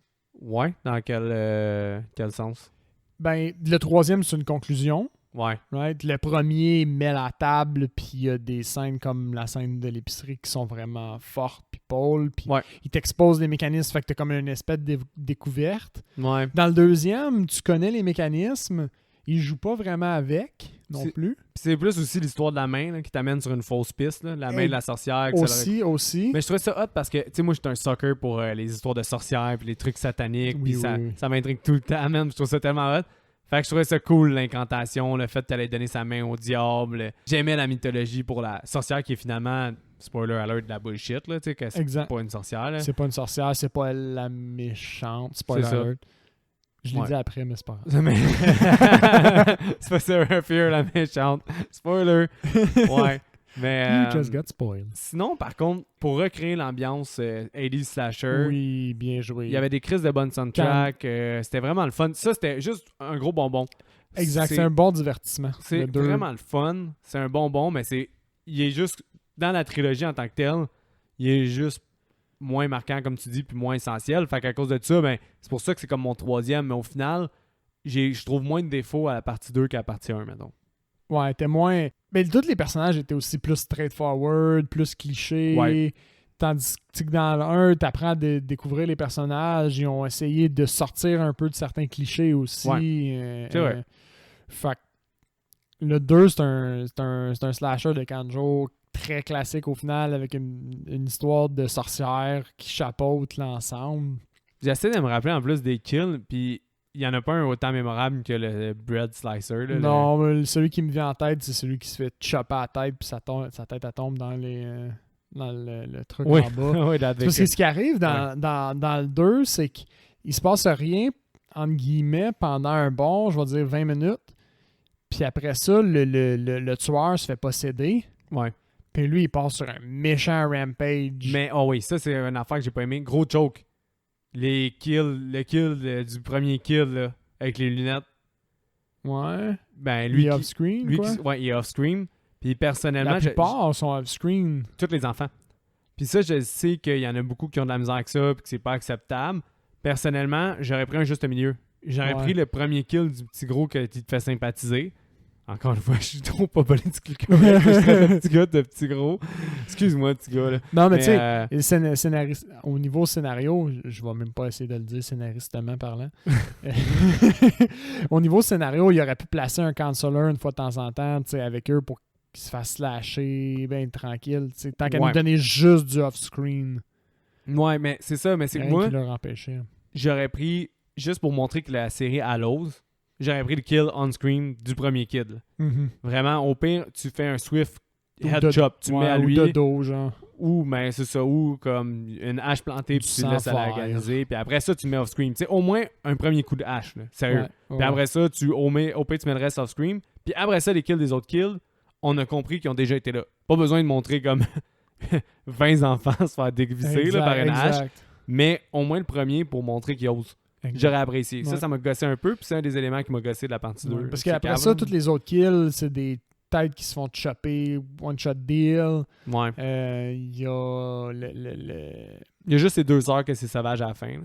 Ouais, dans quel sens? Ben, le troisième, c'est une conclusion. Ouais. Right? Le premier met la table, puis il y a des scènes comme la scène de l'épicerie qui sont vraiment fortes, puis Paul, puis Ouais. il t'expose les mécanismes, fait que t'as comme une espèce de découverte. Ouais. Dans le deuxième, tu connais les mécanismes, il joue pas vraiment avec non C'est- plus. Puis c'est plus aussi l'histoire de la main là, qui t'amène sur une fausse piste, là, la main de la sorcière. que ça Aussi. Mais je trouvais ça hot parce que, tu sais, moi, j'étais un sucker pour les histoires de sorcières puis les trucs sataniques. Oui, Puis oui. ça m'intrigue tout le temps, man. Je trouve ça tellement hot. Fait que je trouvais ça cool, l'incantation, le fait que t'allais donner sa main au diable. J'aimais la mythologie pour la sorcière qui est finalement, spoiler alert, de la bullshit, là, tu sais, que c'est Exact. pas une sorcière, là. C'est pas une sorcière, c'est pas elle la méchante, c'est pas C'est ça. alert. Je l'ai Ouais. dit après, mais c'est pas grave. Mais- c'est pas Sarah Fear, la méchante. Spoiler. Ouais. Mais You just got spoiled. sinon, par contre, pour recréer l'ambiance 80s slasher, Oui, bien joué. il y avait des crises de bonnes soundtracks. C'était vraiment le fun. Ça, c'était juste un gros bonbon. Exact, c'est un bon divertissement. C'est Le deux. vraiment le fun. C'est un bonbon, mais il est juste, dans la trilogie en tant que telle, il est juste moins marquant, comme tu dis, puis moins essentiel. Fait qu'à cause de ça, ben, c'est pour ça que c'est comme mon troisième. Mais au final, je trouve moins de défauts à la partie 2 qu'à la partie 1, mettons. Ouais, t'es moins. Mais tous les personnages étaient aussi plus straightforward, plus clichés. Ouais. Tandis que dans le 1, t'apprends à découvrir les personnages. Ils ont essayé de sortir un peu de certains clichés aussi. Ouais. C'est vrai. Fait que le 2, c'est un slasher de Kanjo très classique au final, avec une histoire de sorcière qui chapeaute l'ensemble. J'essaie de me rappeler en plus des kills, puis il y en a pas un autant mémorable que le Bread Slicer. Là, Non, mais celui qui me vient en tête, c'est celui qui se fait chopper à la tête, puis sa tête elle tombe dans le truc Oui. en bas. Oui, Parce que ce qui arrive dans le 2, c'est qu'il se passe rien, entre guillemets, pendant un bon, je vais dire 20 minutes. Puis après ça, le tueur se fait posséder. Ouais. Puis lui, il passe sur un méchant rampage. Mais, oh oui, ça, c'est une affaire que j'ai pas aimé. Gros choke. Le kill du premier kill, là, avec les lunettes. Ouais. Ben, Lui, il est off-screen, quoi. Ouais, il est off-screen. Puis personnellement, La plupart sont off-screen. tous les enfants. Puis ça, je sais qu'il y en a beaucoup qui ont de la misère avec ça, puis que c'est pas acceptable. Personnellement, j'aurais pris un juste milieu. J'aurais Ouais. pris le premier kill du petit gros qui te fait sympathiser. Encore une fois, je suis trop pas politique correct. Je serais le petit gars de petit gros. Excuse-moi, petit gars. Là. Non, mais Mais, tu sais, au niveau scénario, je vais même pas essayer de le dire scénaristement parlant. Au niveau scénario, il aurait pu placer un counselor une fois de temps en temps, tu sais, avec eux pour qu'ils se fassent slasher, ben tranquille, tu sais, tant qu'à Ouais. nous donner juste du off-screen. Ouais, mais c'est ça. Mais c'est que Rien moi, qui leur empêchait. j'aurais pris, juste pour montrer que la série a l'ose, j'aurais pris le kill on-screen du premier kid. Là. Mhm. Vraiment, au pire, tu fais un swift Ou head de- chop, tu le mets à Ouais, ou lui, de dos, genre. ou ben, c'est ça, ou comme une hache plantée, puis tu le Sans laisses à faire. l'organiser, puis après ça, tu mets off-screen. Tu sais, au moins un premier coup de hache, là, sérieux. Ouais, Puis ouais. après ça, au pire, tu mets le reste off-screen. Puis après ça, les kills des autres kills, on a compris qu'ils ont déjà été là. Pas besoin de montrer comme 20 enfants se faire dévisser là, par une hache, Exact. mais au moins le premier pour montrer qu'ils osent. Exact. J'aurais apprécié. Ouais. Ça m'a gossé un peu, puis c'est un des éléments qui m'a gossé de la partie 2. Ouais, parce qu'après ça, tous les autres kills, c'est des têtes qui se font chopper, one-shot deal. Ouais. Il y a le... Il y a juste ces 2 heures que c'est sauvage à la fin. Là.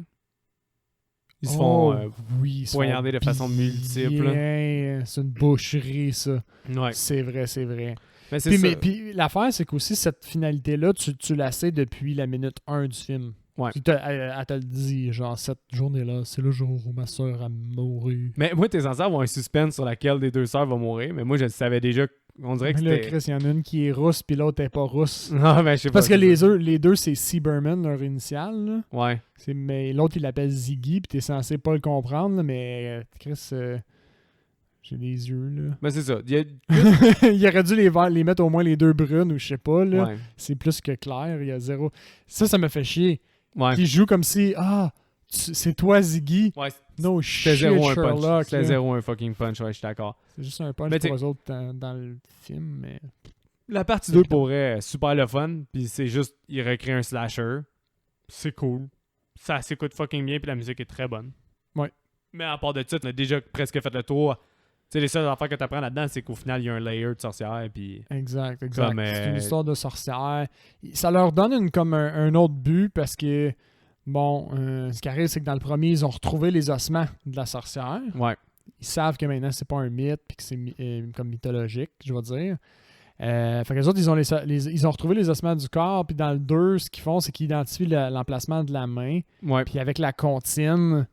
Ils se Oh, font oui, ils se poignarder font de façon multiple. là. bien. C'est une boucherie, ça. Ouais. C'est vrai, c'est vrai. Mais c'est Puis, ça. puis l'affaire, c'est qu'aussi, cette finalité-là, tu la sais depuis la minute 1 du film. Ouais. Elle te le dit, genre, cette journée-là, c'est le jour où ma soeur a mouru. Mais moi, t'es censé avoir un suspense sur laquelle des 2 sœurs va mourir, mais moi, je le savais déjà. On dirait que Mais là, c'était... Chris, il y en a une qui est rousse, puis l'autre n'est pas rousse. Ah, ben, je sais pas. Parce que c'est ça. les deux, c'est Cyberman, leur initiale. Là. Ouais. Mais l'autre, il l'appelle Ziggy, puis t'es censé pas le comprendre, là, mais Chris, j'ai des yeux, là. Ben, c'est ça. Il y a... Il aurait dû les mettre au moins les 2 brunes, ou je sais pas, là. Ouais. C'est plus que clair, il y a zéro. Ça me fait chier. Ouais. Qui joue comme si, c'est toi, Ziggy. Ouais. No C'était shit, zéro un Sherlock. punch. C'était là. zéro un fucking punch, ouais, je suis d'accord. C'est juste un punch Mais pour eux autres dans le film, mais... La partie 2 pourrait super le fun, puis c'est juste, il recrée un slasher. C'est cool. Ça s'écoute fucking bien, puis la musique est très bonne. Ouais. Mais à part de ça, on a déjà presque fait le tour. Tu sais, les seules affaires que tu apprends là-dedans, c'est qu'au final, il y a un layer de sorcière, puis... Exact. Comme, C'est une histoire de sorcière. Ça leur donne comme un autre but parce que, bon, ce qui arrive, c'est que dans le premier, ils ont retrouvé les ossements de la sorcière. Ouais. ils savent que maintenant, c'est pas un mythe puis que c'est comme mythologique, je vais dire. Fait que les autres, ils ont retrouvé les ossements du corps, puis dans le 2, ce qu'ils font, c'est qu'ils identifient l'emplacement de la main, Ouais. puis avec la comptine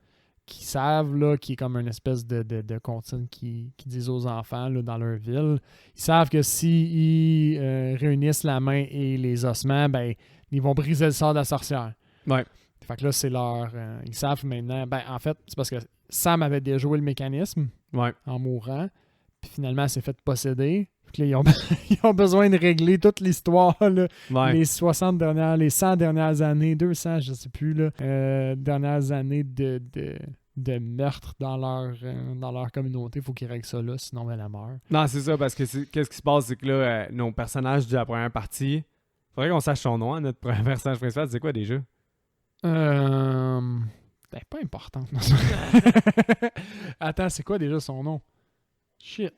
qu'ils savent, là, qui est comme une espèce de comptine qui disent aux enfants là, dans leur ville, ils savent que s'ils réunissent la main et les ossements, ben, ils vont briser le sort de la sorcière. Ouais. Fait que là, c'est leur... ils savent maintenant... Ben, en fait, c'est parce que Sam avait déjoué le mécanisme Ouais. en mourant, puis finalement, elle s'est fait posséder. Fait que là, ils ont besoin de régler toute l'histoire, là. Ouais. Les 100 dernières années, 200, je sais plus, là, dernières années de meurtre dans leur communauté. Il faut qu'ils règlent ça là, sinon elle meurt. Non, c'est ça, parce que qu'est-ce qui se passe, c'est que là, nos personnages de la première partie, faudrait qu'on sache son nom, hein, notre premier personnage principal, c'est quoi déjà? Ben, pas important. Attends, c'est quoi déjà son nom? Shit.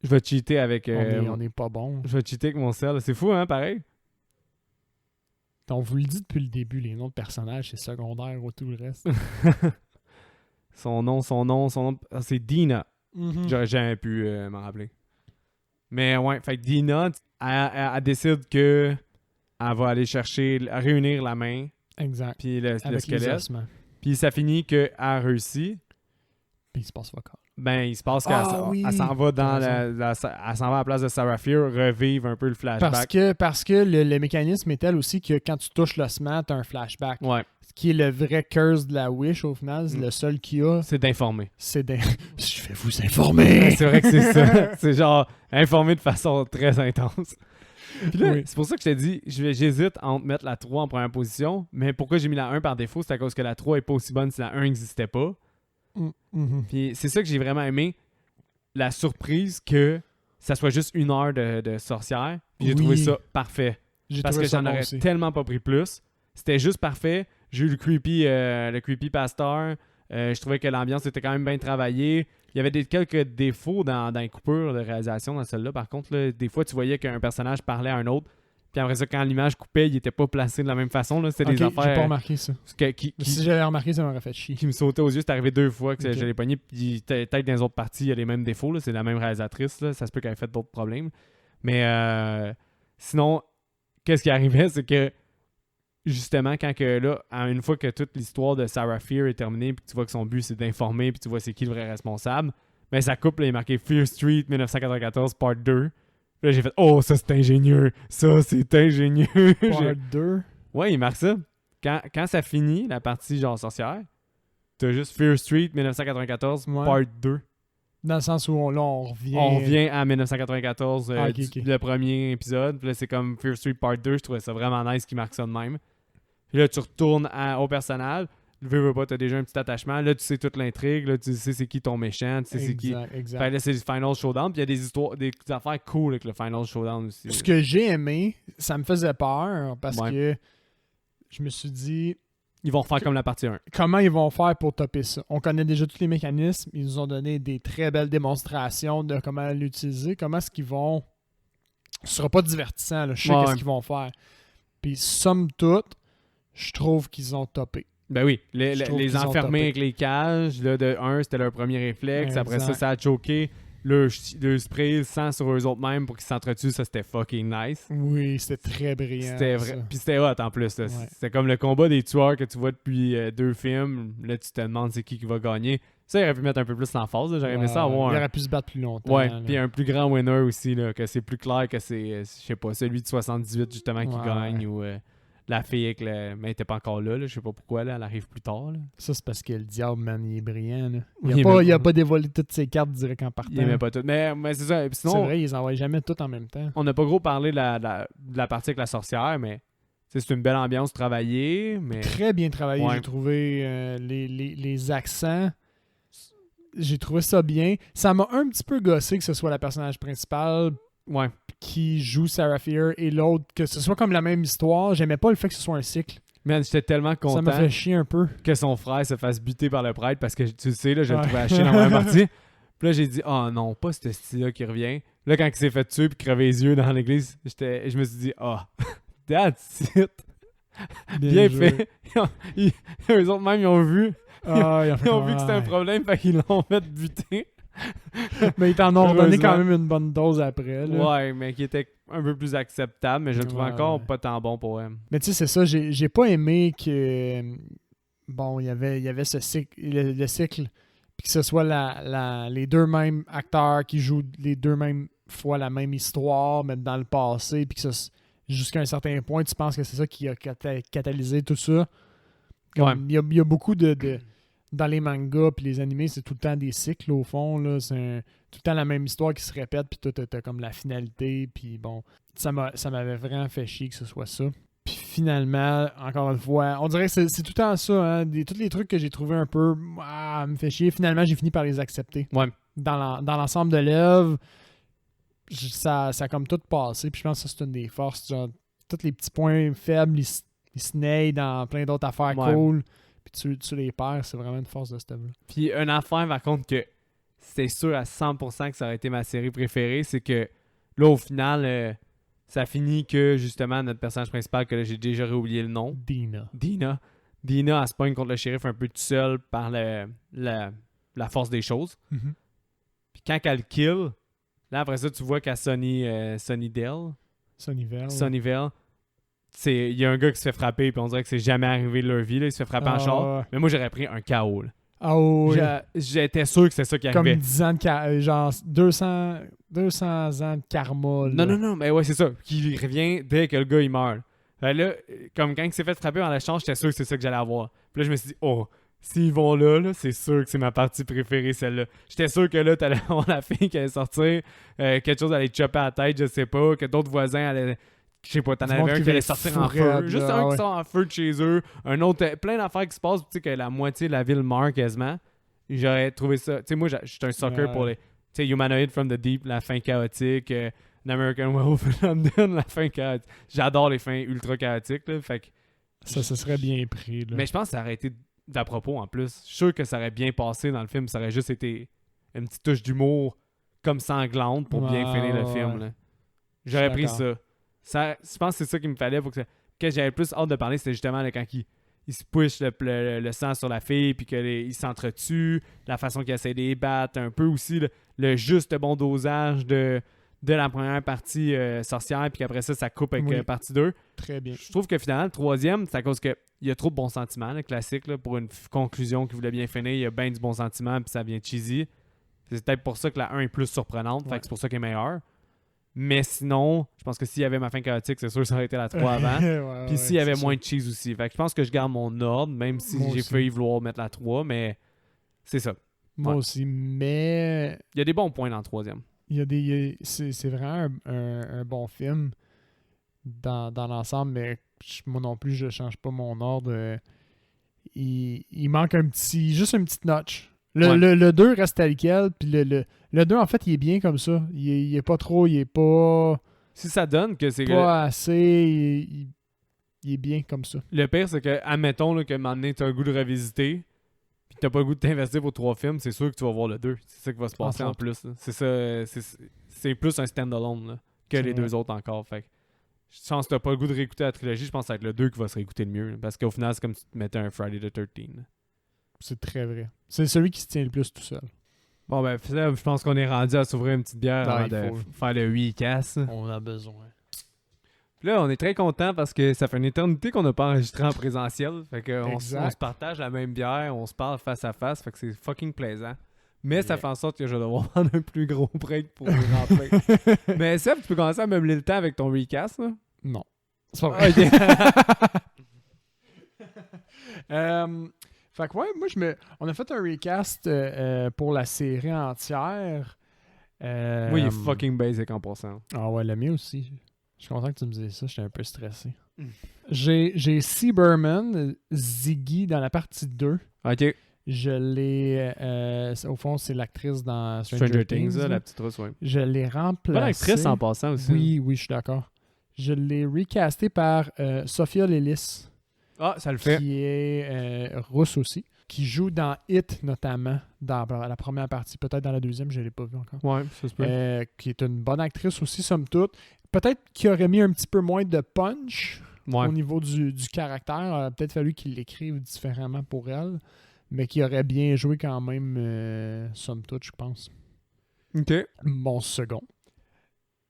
Je vais cheater avec... On est pas bon. Je vais cheater avec mon sel. C'est fou, hein, pareil? On vous le dit depuis le début, les noms de personnages, c'est secondaire ou tout le reste. Son nom... Ah, c'est Dina. Mhm. J'aurais jamais pu m'en rappeler. Mais ouais, fait que Dina, elle décide que elle va aller chercher, réunir la main, Exact. puis le Avec les squelette. ossements. Puis ça finit qu'elle a réussi. Puis il se passe vocal. Ben, il se passe qu'elle oui. elle s'en va dans T'as elle s'en va à la place de Sarah Fear, revivre un peu le flashback. Parce que le mécanisme est tel aussi que quand tu touches l'ossement, tu as un flashback. Ouais, Ce qui est le vrai curse de la Wish au final, c'est le seul qu'il y a, c'est d'informer. c'est je vais vous informer! C'est vrai que c'est ça. C'est genre informer de façon très intense. Puis là, Oui. c'est pour ça que je t'ai dit, j'hésite entre mettre la 3 en première position, mais pourquoi j'ai mis la 1 par défaut, c'est à cause que la 3 est pas aussi bonne si la 1 n'existait pas. Mhm. Puis c'est ça que j'ai vraiment aimé, la surprise que ça soit juste 1 heure de sorcière. Puis j'ai Oui. trouvé ça parfait. J'ai Parce trouvé que ça j'en bon aurais aussi. tellement pas pris plus. C'était juste parfait. J'ai eu le creepy pasteur. Je trouvais que l'ambiance était quand même bien travaillée. Il y avait quelques défauts dans les coupures de réalisation dans celle-là. Par contre, là, des fois, tu voyais qu'un personnage parlait à un autre. Puis après ça, quand l'image coupait, il était pas placé de la même façon. Là. C'était des Ok, j'ai affaires pas remarqué ça. Si j'avais remarqué, ça m'aurait fait chier. qui me sautaient aux yeux. C'est arrivé 2 fois que Ok. je l'ai pogné. Puis peut-être dans les autres parties, il y a les mêmes défauts. Là. C'est la même réalisatrice. Là. Ça se peut qu'elle ait fait d'autres problèmes. Mais sinon, qu'est-ce qui arrivait, c'est que justement, quand que là, une fois que toute l'histoire de Sarah Fear est terminée, puis tu vois que son but c'est d'informer, puis tu vois c'est qui le vrai responsable, ben ça coupe, là, il est marqué Fear Street 1994 Part 2. Là, j'ai fait oh, ça c'est ingénieux, ça c'est ingénieux. Part 2. Ouais, il marque ça. Quand ça finit, la partie genre sorcière, t'as juste Fear Street 1994 Ouais. Part 2. Dans le sens où on revient. On revient à 1994, Ah, ok. le premier épisode. Puis là, c'est comme Fear Street Part 2. Je trouvais ça vraiment nice qu'ils marquent ça de même. Puis là, tu retournes au personnage. Veux pas, t'as déjà un petit attachement. Là, tu sais toute l'intrigue. Là, tu sais c'est qui ton méchant. Tu sais c'est qui. Exact. Fait que là, c'est le Final Showdown. Puis il y a des histoires, des affaires cool avec le Final Showdown aussi. Ce que j'ai aimé, ça me faisait peur parce Ouais. que je me suis dit, Ils vont refaire comme la partie 1. comment ils vont faire pour topper ça? On connaît déjà tous les mécanismes. Ils nous ont donné des très belles démonstrations de comment l'utiliser. Comment est-ce qu'ils vont... Ce sera pas divertissant, là. Je sais Ouais. qu'est-ce qu'ils vont faire. Puis, somme toute, je trouve qu'ils ont topé. Ben oui, Je trouve les qu'ils ont enfermer topé. avec les cages, là, de 1, c'était leur premier réflexe. Après ça, Exact. ça a choqué. Le spray, le sang sur eux autres mêmes pour qu'ils s'entretuent. Ça, c'était fucking nice. Oui, c'était très brillant. C'était ça. vrai. Puis c'était hot en plus. Là. Ouais. C'était comme le combat des tueurs que tu vois depuis 2 films. Là, tu te demandes c'est qui va gagner. Ça, il aurait pu mettre un peu plus l'emphase. J'aurais aimé ça avoir Il un... aurait pu se battre plus longtemps. Ouais, là. puis un plus grand winner aussi, là, que c'est plus clair que c'est, je sais pas, celui de 78 justement qui Ouais. gagne ou la fille avec le... Mais elle était pas encore là, je sais pas pourquoi, là, elle arrive plus tard. Là. Ça, c'est parce que le diable, man, il est brillant. Là. Oui, Il a pas dévoilé toutes ses cartes direct en partant. Il aimait pas tout. Mais c'est ça. Puis C'est sinon, vrai, ils les envoient jamais toutes en même temps. on n'a pas gros parlé de la partie avec la sorcière, mais tu sais, c'est une belle ambiance travaillée, mais... Très bien travaillé, Ouais. j'ai trouvé les accents. J'ai trouvé ça bien. Ça m'a un petit peu gossé que ce soit la personnage principale Ouais. qui joue Sarah Fear et l'autre, que ce soit comme la même histoire. J'aimais pas le fait que ce soit un cycle. Man, j'étais tellement Ça content m'a fait chier un peu. que son frère se fasse buter par le prêtre parce que tu le sais, là, je le Ouais. trouvais à chier dans la première partie. Puis là, j'ai dit, oh non, pas ce style-là qui revient. Là, quand il s'est fait tuer puis crever les yeux dans l'église, je me suis dit, ah, that's it. Bien joué. fait. Eux autres, même, ils ont vu Ah, Ils ont vu que c'était un problème, fait qu'ils l'ont fait buter. Mais ils t'en ont redonné quand Heureusement. même une bonne dose après. Là. Ouais, mais qui était un peu plus acceptable, mais je le trouve Ouais, encore ouais. pas tant bon pour elle. Mais tu sais, c'est ça, j'ai pas aimé que. Bon, il y avait ce cycle, le cycle, puis que ce soit les deux mêmes acteurs qui jouent les deux mêmes fois la même histoire, mais dans le passé, puis que jusqu'à un certain point, tu penses que c'est ça qui a catalysé tout ça. Comme, il y a beaucoup de dans les mangas puis les animés, c'est tout le temps des cycles au fond. Là. C'est tout le temps la même histoire qui se répète, puis toi, t'as comme la finalité, puis bon, ça m'avait vraiment fait chier que ce soit ça. Puis finalement, encore une fois, on dirait que c'est tout le temps ça. Hein? Tous les trucs que j'ai trouvé un peu me fait chier, finalement, j'ai fini par les accepter. Ouais. Dans l'ensemble de l'œuvre, ça a comme tout passé. Puis je pense que ça, c'est une des forces. Genre, tous les petits points faibles, ils se naillent dans plein d'autres affaires Ouais. cool. Puis tu les perds, c'est vraiment une force de cette œuvre. Puis une affaire, par contre, que c'est sûr à 100% que ça aurait été ma série préférée, c'est que là, au final, ça finit que, justement, notre personnage principal, que là, j'ai déjà oublié le nom, Dina. Dina, elle se pogne contre le shérif un peu tout seul par la force des choses. Mhm. Puis quand elle le kill, là, après ça, tu vois qu'à Sunnydale, il y a un gars qui se fait frapper, puis on dirait que c'est jamais arrivé de leur vie. Là. Il se fait frapper en char. Ouais. Mais moi, j'aurais pris un KO. Là. Ah oui. J'étais sûr que c'est ça qui Comme arrivait. 10 ans de genre 200 ans de karma. Là. Non, mais ouais, c'est ça. Qui revient dès que le gars, il meurt. Fait là, comme quand il s'est fait frapper dans la chambre, j'étais sûr que c'est ça que j'allais avoir. Puis là, je me suis dit, oh, s'ils vont là, c'est sûr que c'est ma partie préférée, celle-là. J'étais sûr que là, t'allais avoir la fille qui allait sortir, quelque chose allait te chopper à la tête, je sais pas, que d'autres voisins allaient... Je sais pas, t'en Du monde avais un qui qui allait va sortir en fourrer, feu. Juste là, un ouais. qui sort en feu de chez eux. Un autre, plein d'affaires qui se passent, tu sais, que la moitié de la ville meurt quasiment. J'aurais trouvé ça... Tu sais, moi, je suis un sucker Ouais. pour les... Tu sais, Humanoid from the Deep, la fin chaotique. An American Werewolf in London, la fin chaotique. J'adore les fins ultra chaotiques, là. Fait que... Ça serait bien pris. Là. Mais je pense que ça aurait été d'à propos en plus. Je suis sûr que ça aurait bien passé dans le film. Ça aurait juste été une petite touche d'humour comme sanglante pour bien Ouais, finir le ouais. film. Là. J'aurais Je suis pris ça. Je pense que c'est ça qu'il me fallait pour que j'avais le plus hâte de parler, c'était justement là, quand il se push le sang sur la fille puis qu'il s'entretue, la façon qu'il essaie de les battre, un peu aussi le juste bon dosage de la première partie sorcière, puis qu'après ça coupe avec Oui. partie 2. Très bien. Je trouve que finalement, le troisième, c'est à cause qu'il y a trop de bons sentiments, le classique, là, pour une conclusion qui voulait bien finir, il y a bien du bon sentiment, puis ça vient cheesy. C'est peut-être pour ça que la 1 est plus surprenante, fait que c'est pour ça qu'elle est meilleure. Mais sinon, je pense que s'il y avait ma fin chaotique, c'est sûr que ça aurait été la 3 avant. Ouais, Puis s'il y avait c'est moins ça. de cheese aussi. Fait que je pense que je garde mon ordre, même si Moi j'ai aussi. failli vouloir mettre la 3, mais c'est ça. Moi Ouais. aussi, mais Il y a des bons points dans le troisième. c'est vraiment un bon film dans l'ensemble, mais moi non plus, je change pas mon ordre. Il manque juste une petite notch. Le 2 reste tel quel, puis le 2, en fait, il est bien comme ça. Il est pas trop, il est pas Si ça donne que c'est... assez... Il est bien comme ça. Le pire, c'est que, admettons là, que un moment donné, t'as le goût de revisiter, puis t'as pas le goût de t'investir pour 3 films, c'est sûr que tu vas voir le 2. C'est ça qui va se passer Entre en plus. Là. C'est ça. C'est plus un stand-alone là, que C'est les vrai. deux autres encore. Fait que, je pense que t'as pas le goût de réécouter la trilogie, je pense que ça va être le 2 qui va se réécouter le mieux. Là, parce qu'au final, c'est comme si tu te mettais un Friday the 13th. Là. C'est très vrai. C'est celui qui se tient le plus tout seul. Bon, ben, Philippe, je pense qu'on est rendu à s'ouvrir une petite bière Non, avant il de faut. faire le 8 casse. On a besoin. Puis là, on est très content parce que ça fait une éternité qu'on n'a pas enregistré en présentiel. Fait qu'on Exact. se partage la même bière, on se parle face à face. Fait que c'est fucking plaisant. Mais ça Yeah. fait en sorte que je vais devoir prendre un plus gros break pour les rentrer. Mais Seb, tu peux commencer à meubler le temps avec ton recast, là? Non. C'est pas vrai. Ok. Fait que ouais, moi on a fait un recast pour la série entière. Moi, il est fucking basic en passant. Ah ouais, le mien aussi. Je suis content que tu me dises ça, j'étais un peu stressé. Mm. J'ai C. Berman, Ziggy dans la partie 2. Ok. Je l'ai. Au fond, c'est l'actrice dans Stranger Things, là. la petite rousse, ouais. Je l'ai remplacée. Bonne actrice en passant aussi. Oui, je suis d'accord. Je l'ai recasté par Sophia Lillis, Ah, ça le fait. qui est russe aussi, qui joue dans It notamment, dans la première partie, peut-être dans la deuxième, je ne l'ai pas vu encore. Ouais, ça se peut. Qui est une bonne actrice aussi, somme toute. Peut-être qu'il aurait mis un petit peu moins de punch Ouais. au niveau du caractère. Il aurait peut-être fallu qu'il l'écrive différemment pour elle. mais qui aurait bien joué quand même, somme toute, je pense. OK. Mon second,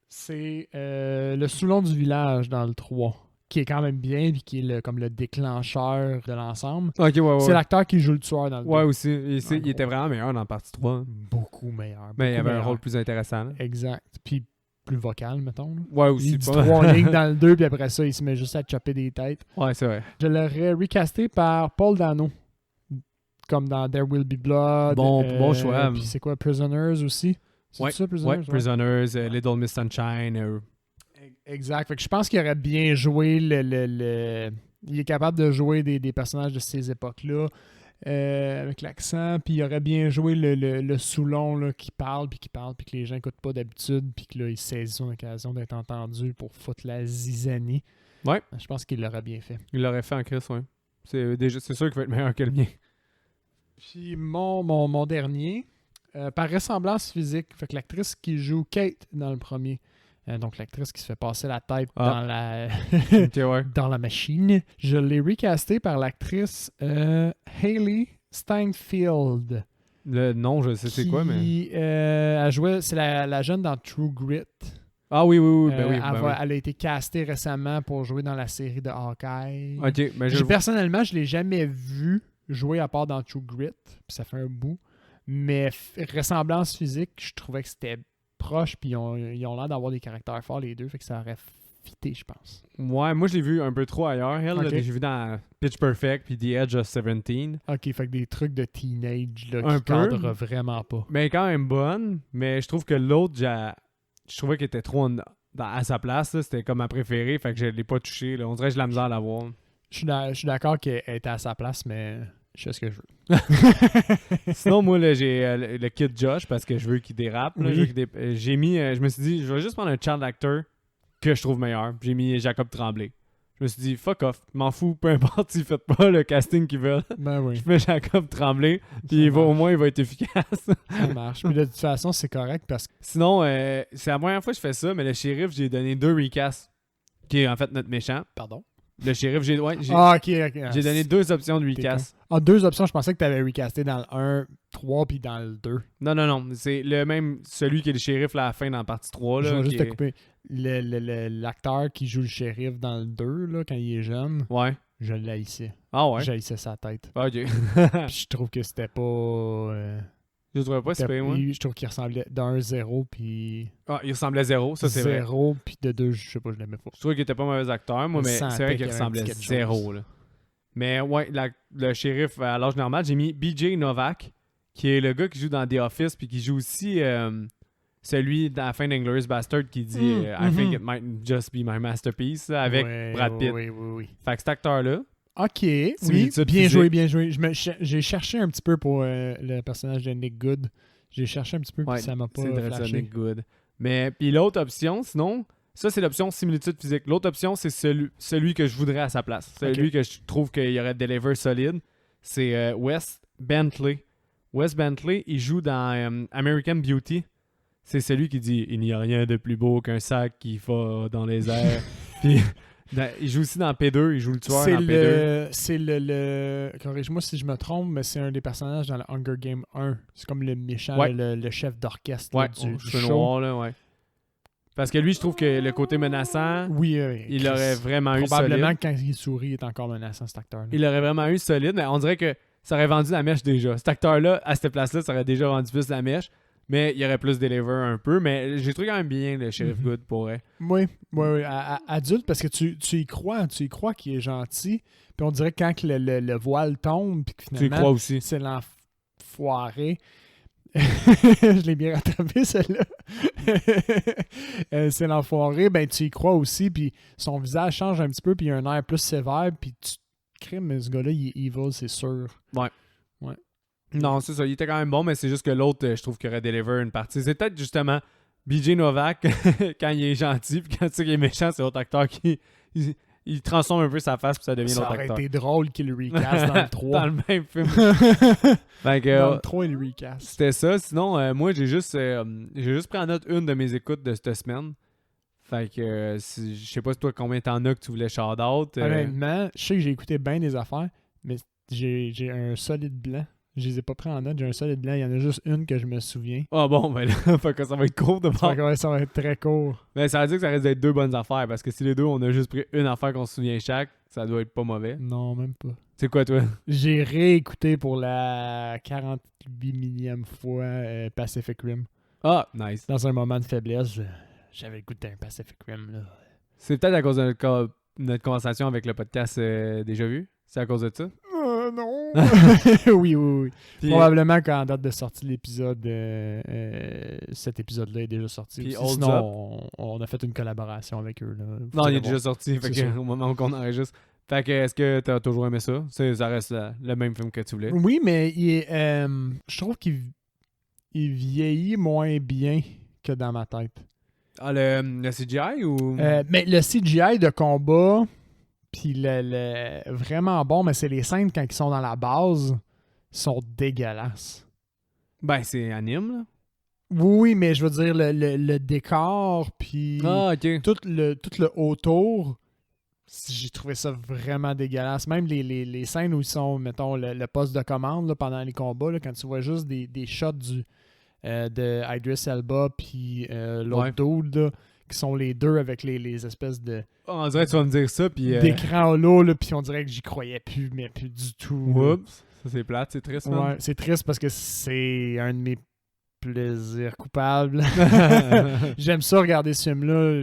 c'est le Soulon du village dans le 3, qui est quand même bien, puis qui est comme le déclencheur de l'ensemble. OK, ouais. C'est l'acteur qui joue le tueur dans le 2. Ouais, aussi. Il gros. était vraiment meilleur dans la partie 3. Beaucoup meilleur. Mais il beaucoup avait un meilleur. rôle plus intéressant. Là. Exact. Puis plus vocal, mettons. Là. Ouais, aussi. Il dit pas... 3 lignes dans le 2, puis après ça, il se met juste à chopper des têtes. Ouais, c'est vrai. Je l'aurais recasté par Paul Dano. Comme dans There Will Be Blood. Bon choix. Puis c'est quoi, Prisoners aussi? C'est Ouais, ça, Prisoners? ouais. Prisoners, Little Miss Sunshine. Exact. Fait que je pense qu'il aurait bien joué Il est capable de jouer des personnages de ces époques-là avec l'accent, puis il aurait bien joué le Soulon là, qui parle, puis que les gens n'écoutent pas d'habitude, puis que là, il saisit son occasion d'être entendu pour foutre la zizanie. Ouais. Je pense qu'il l'aurait bien fait. Il l'aurait fait en Chris, ouais. C'est sûr qu'il va être meilleur que le mien. Puis mon dernier, par ressemblance physique, fait que l'actrice qui joue Kate dans le premier, donc l'actrice qui se fait passer la tête dans la OK, ouais. dans la machine, je l'ai recasté par l'actrice Hailey Steinfeld. Le nom, je sais c'est quoi, mais... Elle jouait, c'est la jeune dans True Grit. Ah oui, ben oui. Elle a été castée récemment pour jouer dans la série de Hawkeye. OK, mais Personnellement, je l'ai jamais vue jouer à part dans True Grit, puis ça fait un bout. Mais ressemblance physique, je trouvais que c'était proche, puis ils ont l'air d'avoir des caractères forts les deux, fait que ça aurait fité, je pense. Ouais, moi je l'ai vu un peu trop ailleurs. Elle, Okay. là, j'ai vu dans Pitch Perfect puis The Edge of 17. Ok, fait que des trucs de teenage là, Un qui peu. cadrent vraiment pas. Mais elle est quand même bonne, mais je trouve que l'autre, je trouvais qu'elle était trop à sa place. Là. C'était comme ma préférée, fait que je l'ai pas touchée. Là. On dirait que j'ai la misère à la voir. Je suis d'accord qu'elle était à sa place, mais je fais ce que je veux. Sinon, moi, là, j'ai le kid Josh parce que je veux qu'il dérape. Là. Oui. J'ai mis, je me suis dit, je vais juste prendre un child actor que je trouve meilleur. J'ai mis Jacob Tremblay. Je me suis dit, fuck off, m'en fous, peu importe s'ils faites pas le casting qu'ils veulent. Ben oui, Je mets Jacob Tremblay, puis au moins il va être efficace. ça marche. Puis de toute façon, c'est correct parce que Sinon, c'est la première fois que je fais ça, mais le shérif, j'ai donné 2 recasts, qui est en fait notre méchant. Pardon. Le shérif, j'ai Ok. donné 2 options de recast. En 2 options, je pensais que tu avais recasté dans le 1, 3 puis dans le 2. Non, c'est le même, celui qui est le shérif à la fin dans la partie 3. Là, Je vais juste qui te couper. L'acteur qui joue le shérif dans le 2, là, quand il est jeune, Ouais. je l'haïssais. Ah ouais? J'haïssais sa tête. Ok. Puis je trouve que c'était pas... Je le trouvais pas si pire, moi. je trouve qu'il ressemblait d'un 0 puis Ah, il ressemblait à 0, ça c'est vrai. 0 puis de 2, je sais pas, je l'aimais pas. Je trouvais qu'il était pas mauvais acteur, moi, On mais sentait c'est vrai qu'il qu'il y avait un ressemblait petit à quelque 0. chose. Là. Mais ouais, le shérif à l'âge normal, j'ai mis BJ Novak, qui est le gars qui joue dans The Office, puis qui joue aussi celui dans la fin d'Inglourious Bastard qui dit I think it might just be my masterpiece là, avec Ouais, Brad Pitt. Oui. Fait que cet acteur-là, Ok, oui, Similitude bien physique. joué, bien joué. J'ai cherché un petit peu pour le personnage de Nick Good. J'ai cherché un petit peu, ouais, puis ça m'a pas c'est vrai, ça, flashé. Nick Good. Mais puis l'autre option, sinon, ça c'est l'option similitude physique. L'autre option, c'est celui que je voudrais à sa place. Celui que je trouve qu'il y aurait deliver solide. C'est Wes Bentley. Wes Bentley, il joue dans American Beauty. C'est celui qui dit « Il n'y a rien de plus beau qu'un sac qui va dans les airs. » Puis il joue aussi dans P2. Il joue le tueur dans P2. C'est le corrige-moi si je me trompe, mais c'est un des personnages dans le Hunger Game 1. C'est comme le méchant, Ouais. le chef d'orchestre Ouais, là, du cheveux show. noirs, là, ouais. Parce que lui, je trouve que le côté menaçant, Oui, il aurait vraiment eu solide. probablement que quand il sourit, il est encore menaçant, cet acteur-là. Il aurait vraiment eu solide, mais on dirait que ça aurait vendu la mèche déjà. Cet acteur-là, à cette place-là, ça aurait déjà vendu plus la mèche, mais il aurait plus deliver un peu. Mais j'ai trouvé quand même bien le Sheriff Good pour vrai. Oui. Adulte, parce que tu y crois qu'il est gentil, puis on dirait que quand que le voile tombe, puis que Tu y finalement, crois aussi. c'est l'enfoiré. Je l'ai bien rattrapé, celle-là. C'est l'enfoiré, ben tu y crois aussi, puis son visage change un petit peu, puis il a un air plus sévère, puis tu crimes, mais ce gars-là, il est evil, c'est sûr. Non, c'est ça. Il était quand même bon, mais c'est juste que l'autre, je trouve qu'il aurait deliver une partie. C'est peut-être justement BJ Novak, quand il est gentil, puis quand tu sais qu'il est méchant, c'est l'autre acteur qui... Il transforme un peu sa face, puis ça devient Ça l'autre aurait acteur. été drôle qu'il le recast dans le 3. Dans le même film. Fait que, Dans le 3, il le recast. c'était ça. Sinon, moi, j'ai juste pris en note une de mes écoutes de cette semaine. Fait que, je sais pas toi combien t'en as que tu voulais shout-out. Honnêtement, je sais que j'ai écouté bien des affaires, mais j'ai un solide blanc. Je les ai pas pris en note, j'ai un solide blanc. Il y en a juste une que je me souviens. Ah bon, ben là, fait que ça va être court de Fait voir. que ouais, ça va être très court. Mais ça veut dire que ça risque d'être 2 bonnes affaires, parce que si les deux, on a juste pris une affaire qu'on se souvient chaque, ça doit être pas mauvais. Non, même pas. C'est quoi, toi? J'ai réécouté pour la 48 millième fois Pacific Rim. Ah, nice. Dans un moment de faiblesse, j'avais le goût d'un Pacific Rim, là. C'est peut-être à cause de notre conversation avec le podcast Déjà Vu? C'est à cause de ça? Non! oui. Puis, Probablement qu'en date de sortie de l'épisode, cet épisode-là est déjà sorti. Puis Aussi. Holds Sinon, on a fait une collaboration avec eux. Là. non, il est déjà sorti, fait C'est que, ça. au moment qu'on enregistre. Fait que, est-ce que t'as toujours aimé ça? Ça reste le même film que tu voulais. Oui, mais je trouve qu'il vieillit moins bien que dans ma tête. Ah, le CGI ou... Mais le CGI de combat, puis le vraiment bon, mais c'est les scènes quand ils sont dans la base, sont dégueulasses. Ben, c'est anime, là. Oui, mais je veux dire, le décor, puis Ah, ok. tout le autour, j'ai trouvé ça vraiment dégueulasse. Même les scènes où ils sont, mettons, le poste de commande là, pendant les combats, là, quand tu vois juste des shots de Idris Elba puis l'autre dude, là, qui sont les deux avec les espèces de On dirait que tu vas me dire ça, puis... d'écran holo, là, puis on dirait que j'y croyais plus, mais plus du tout. là. Oups. Ça, c'est plate, c'est triste, man. Ouais, c'est triste parce que c'est un de mes plaisirs coupables. J'aime ça regarder ce film-là.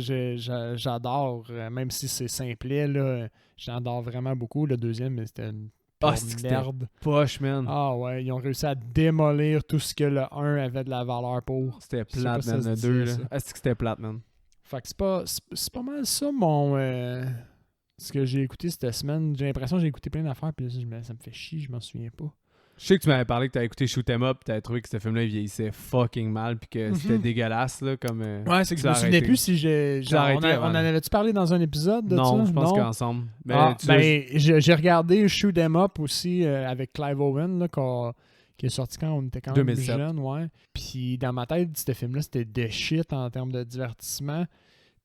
J'adore, même si c'est simplet, là, j'adore vraiment beaucoup. Le deuxième, c'était une Ah, pure c'est que c'était merde. Poche, man. Ah ouais, ils ont réussi à démolir tout ce que le 1 avait de la valeur pour. C'était Je sais pas plate, si man, ça le se 2, dit, là. ça. Ah, c'est que c'était plate, man. Fait que c'est pas mal ça, ce que j'ai écouté cette semaine. J'ai l'impression que j'ai écouté plein d'affaires, puis là, ça me fait chier, je m'en souviens pas. Je sais que tu m'avais parlé que t'avais écouté Shoot 'em Up, pis t'avais trouvé que ce film-là, il vieillissait fucking mal, pis que c'était dégueulasse, là, comme... Ouais, c'est que je me souvenais plus si j'ai... Tu l'as arrêté on avant. en avait-tu parlé dans un épisode de Non, ça? je pense qu'ensemble. Mais J'ai regardé Shoot 'em Up aussi avec Clive Owen, là, qui est sorti quand on était quand même 2007. jeune, ouais. Puis dans ma tête, ce film-là, c'était de shit en termes de divertissement.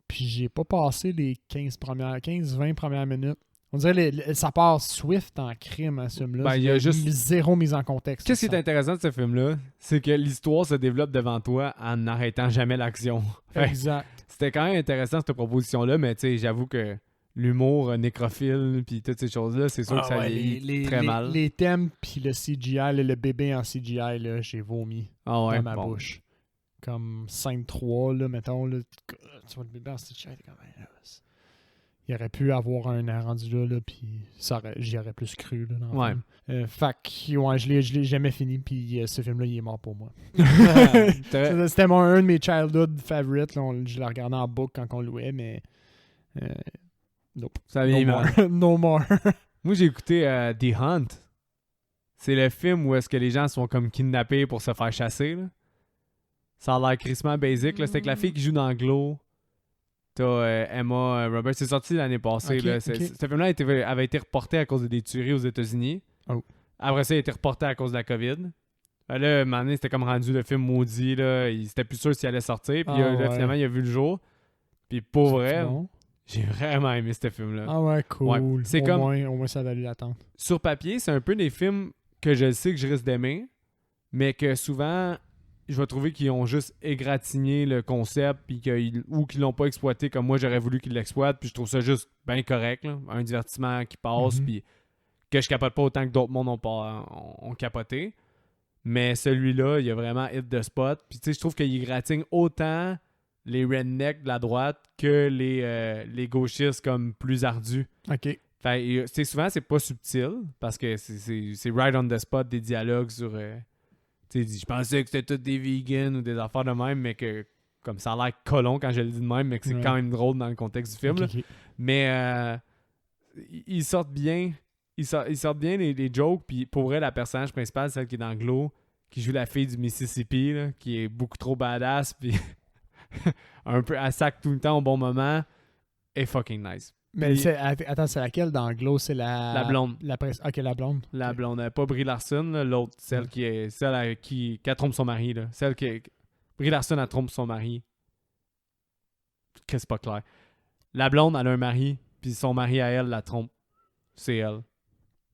Puis j'ai pas passé les 15-20 premières minutes. On dirait ça part swift en crime à ce film-là. Ben, il y a juste... zéro mise en contexte. Qu'est-ce qui est intéressant de ce film-là, c'est que l'histoire se développe devant toi en n'arrêtant jamais l'action. Fait que Exact. c'était quand même intéressant, cette proposition-là, mais tu sais, j'avoue que l'humour nécrophile, puis toutes ces choses-là, c'est sûr que ça vieillit très mal. Les thèmes, puis le CGI, là, le bébé en CGI, là, j'ai vomi Ah ouais, dans ma bon. bouche. Comme 5-3, là, mettons, là, tu vois le bébé en CGI, t'es comme, là, il aurait pu avoir un an rendu là, puis j'y aurais plus cru, là, dans le Ouais. film. Fait que, ouais, je l'ai jamais fini, puis ce film-là, il est mort pour moi. C'était un de mes childhood favorites, là, je l'ai regardé en boucle quand on louait, mais... nope. Ça vieillit mal. No more. Moi, j'ai écouté The Hunt. C'est le film où est-ce que les gens sont comme kidnappés pour se faire chasser, là. Ça a l'air crissement basic, là. C'est avec la fille qui joue dans Glow. T'as Emma Roberts. C'est sorti l'année passée. Ok, Là. ok. Ce film-là avait été reporté à cause des tueries aux États-Unis. Oh. Après ça, il a été reporté à cause de la COVID. Là, un moment donné, c'était comme rendu le film maudit. Là. Il était plus sûr s'il allait sortir. Puis là, ouais. finalement, il a vu le jour. Puis pour vrai, Bon. j'ai vraiment aimé ce film-là. Ah ouais, cool. Ouais. C'est au moins, ça a valu l'attente. Sur papier, c'est un peu des films que je sais que je risque d'aimer, mais que souvent, je vais trouver qu'ils ont juste égratigné le concept ou qu'ils l'ont pas exploité comme moi j'aurais voulu qu'ils l'exploitent, puis je trouve ça juste bien correct, là. Un divertissement qui passe, Mhm. puis que je capote pas autant que d'autres mondes ont capoté. Mais celui-là, il a vraiment hit the spot. Puis tu sais, je trouve qu'il égratigne autant les rednecks de la droite que les gauchistes comme plus ardus. OK. Fait, souvent, c'est pas subtil parce que c'est right on the spot des dialogues sur. Je pensais que c'était tous des vegans ou des affaires de même, mais que comme ça a l'air colon quand je le dis de même, mais que c'est Ouais. quand même drôle dans le contexte du film. Là. Ok. Mais ils sortent bien. Ils sortent bien les jokes. Puis pour vrai, la personnage principale, celle qui est dans Glow, qui joue la fille du Mississippi, là, qui est beaucoup trop badass, puis un peu à sac tout le temps au bon moment, est fucking nice. Mais Puis- attends, c'est laquelle dans Glow? C'est la blonde. Ok, la blonde. La Ok. blonde, pas Brie Larson, là, l'autre, celle qui est celle qui trompe son mari. Là. Celle qui Brie Larson, elle trompe son mari. Que c'est pas clair. La blonde, elle a un mari, puis son mari à elle la trompe. C'est elle.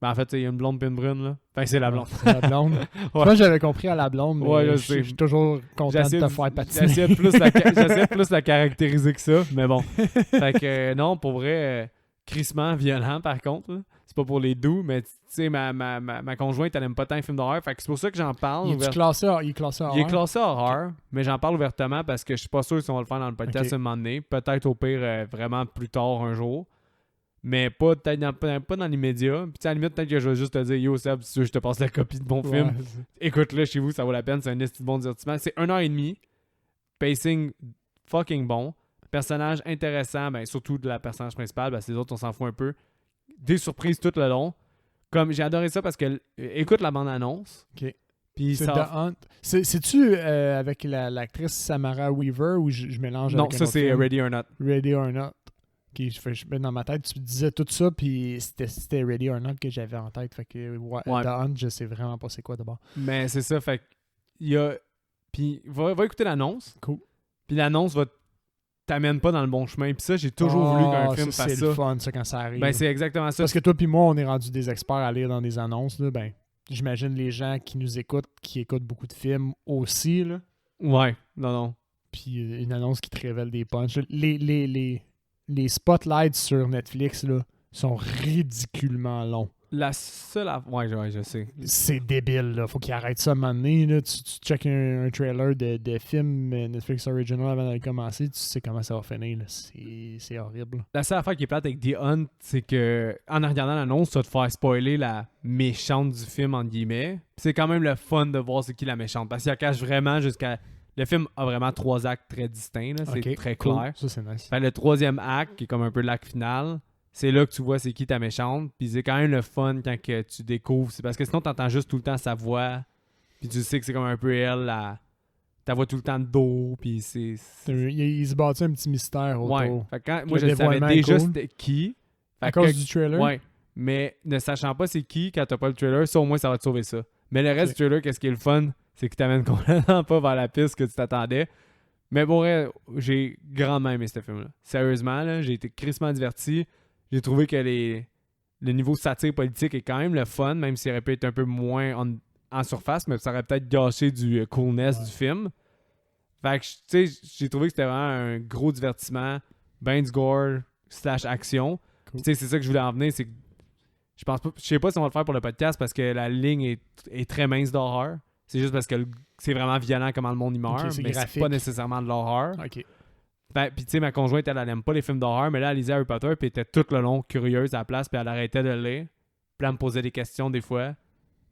Ben, en fait, il y a une blonde pis une brune, là. Fait que c'est la blonde. C'est la blonde. Moi, j'avais compris à la blonde, mais Ouais, je je sais. suis toujours content de te faire patiner. J'essayais de plus la caractériser que ça, mais bon. Fait que non, pour vrai, crissement violent par contre. Là. C'est pas pour les doux, mais tu sais, ma conjointe, elle aime pas tant les films d'horreur. Fait que c'est pour ça que j'en parle. Il est classé horreur? Il est classé horreur, mais j'en parle ouvertement parce que je suis pas sûr si on va le faire dans le podcast Ok. un moment donné. Peut-être au pire, vraiment plus tard un jour. Mais pas dans l'immédiat. Puis à la limite, peut-être que je vais juste te dire Yo Seb, si tu veux, je te passe la copie de mon film. Ouais, Écoute-le chez vous, ça vaut la peine. C'est un esti de bon divertissement. C'est 1h30. Pacing fucking bon. Personnage intéressant, ben, surtout de la personnage principale. Ben, les autres, on s'en fout un peu. Des surprises tout le long. Comme j'ai adoré ça parce que écoute la bande-annonce. Ok. Puis c'est ça. The Hunt. C'est-tu avec l'actrice Samara Weaver ou je mélange Non, avec un ça autre c'est film? Ready or Not. Ready or Not. Ok, dans ma tête, tu disais tout ça, puis c'était Ready or Not que j'avais en tête. Fait que Ouais. The Hunt, je sais vraiment pas c'est quoi d'abord. Mais c'est ça, fait il y a. Puis va écouter l'annonce. Cool. Puis l'annonce t'amène pas dans le bon chemin. Puis ça, j'ai toujours voulu qu'un film fasse C'est ça. le fun, ça, quand ça arrive. Ben c'est exactement ça. Parce que toi puis moi, on est rendu des experts à lire dans des annonces. Là, ben, j'imagine les gens qui nous écoutent, qui écoutent beaucoup de films aussi. Là. Ouais, non. Puis une annonce qui te révèle des punchs. Les spotlights sur Netflix là, sont ridiculement longs. La seule. Ouais, je sais. C'est débile, là. Faut qu'ils arrêtent ça à un moment donné. Là. Tu checkes un trailer de film Netflix Original avant d'aller commencer, tu sais comment ça va finir. Là. C'est horrible. La seule affaire qui est plate avec The Hunt, c'est que en regardant l'annonce, tu vas te faire spoiler la méchante du film, entre guillemets. Puis c'est quand même le fun de voir c'est qui la méchante. Parce qu'il cache vraiment jusqu'à. Le film a vraiment 3 actes très distincts. Là. C'est Ok, très cool. clair. Ça, c'est nice. Fait le 3e acte, qui est comme un peu l'acte final, c'est là que tu vois c'est qui ta méchante. Puis c'est quand même le fun quand que tu découvres. C'est parce que sinon, t'entends juste tout le temps sa voix. Puis tu sais que c'est comme un peu elle, ta voix tout le temps de dos. Puis c'est. Il se bâtit un petit mystère autour. Ouais. Fait que moi, Le je savais dévoilement déjà est cool. c'était qui. Fait À que- cause du trailer? Ouais. Mais ne sachant pas c'est qui quand t'as pas le trailer, ça au moins ça va te sauver ça. Mais le reste Ok. du trailer, qu'est-ce qui est le fun, c'est qu'il t'amène complètement pas vers la piste que tu t'attendais. Mais bon, vrai, j'ai grandement aimé ce film-là. Sérieusement, là, j'ai été crissement diverti. J'ai trouvé que le niveau satire politique est quand même le fun, même s'il aurait pu être un peu moins en surface, mais ça aurait peut-être gâché du coolness du film. Fait que, tu sais, j'ai trouvé que c'était vraiment un gros divertissement, ben du gore / action. Cool. Tu sais, c'est ça que je voulais en venir, c'est que je sais pas si on va le faire pour le podcast parce que la ligne est très mince d'horreur. C'est juste parce que c'est vraiment violent comment le monde y meurt, Ok, c'est mais c'est graphique. pas nécessairement de l'horreur. Ok. Ben, puis tu sais, ma conjointe, elle aime pas les films d'horreur, mais là, elle lisait Harry Potter, puis elle était tout le long curieuse à la place, puis elle arrêtait de le lire. Puis là, elle me posait des questions des fois. Là,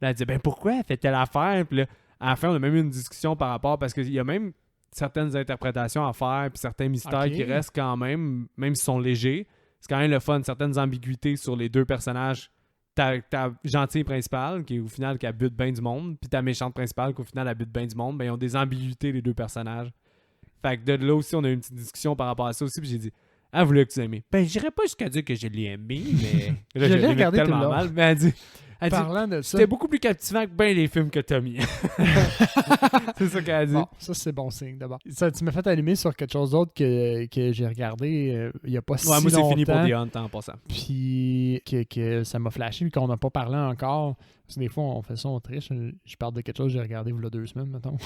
elle disait, ben pourquoi elle fait telle affaire? Puis là, à la fin, on a même eu une discussion par rapport, parce qu'il y a même certaines interprétations à faire, puis certains mystères Ok. qui restent quand même s'ils sont légers. C'est quand même le fun, certaines ambiguïtés sur les deux personnages. Ta gentille principale, qui au final qui bute bien du monde, puis ta méchante principale, qui au final bute bien du monde, ben ils ont des ambiguïtés, les deux personnages. Fait que de là aussi, on a eu une petite discussion par rapport à ça aussi, puis j'ai dit, ah, vous l'avez que tu aimé? Ben, j'irais pas jusqu'à dire que je l'ai aimé, mais. Là, Je l'ai l'aimais regardé tout le tellement long. mal, mais elle dit, Parlant de ça. c'était beaucoup plus captivant que bien les films que t'as mis. C'est ça qu'elle a dit. Bon, ça, c'est bon signe d'abord. Ça, tu m'as fait allumer sur quelque chose d'autre que j'ai regardé il n'y a pas si Ouais, moi, c'est longtemps. fini pour The Hunt en passant. Puis que ça m'a flashé, puis qu'on n'a pas parlé encore. Parce que des fois, on fait ça, on triche. Je parle de quelque chose que j'ai regardé il y a 2 semaines, mettons.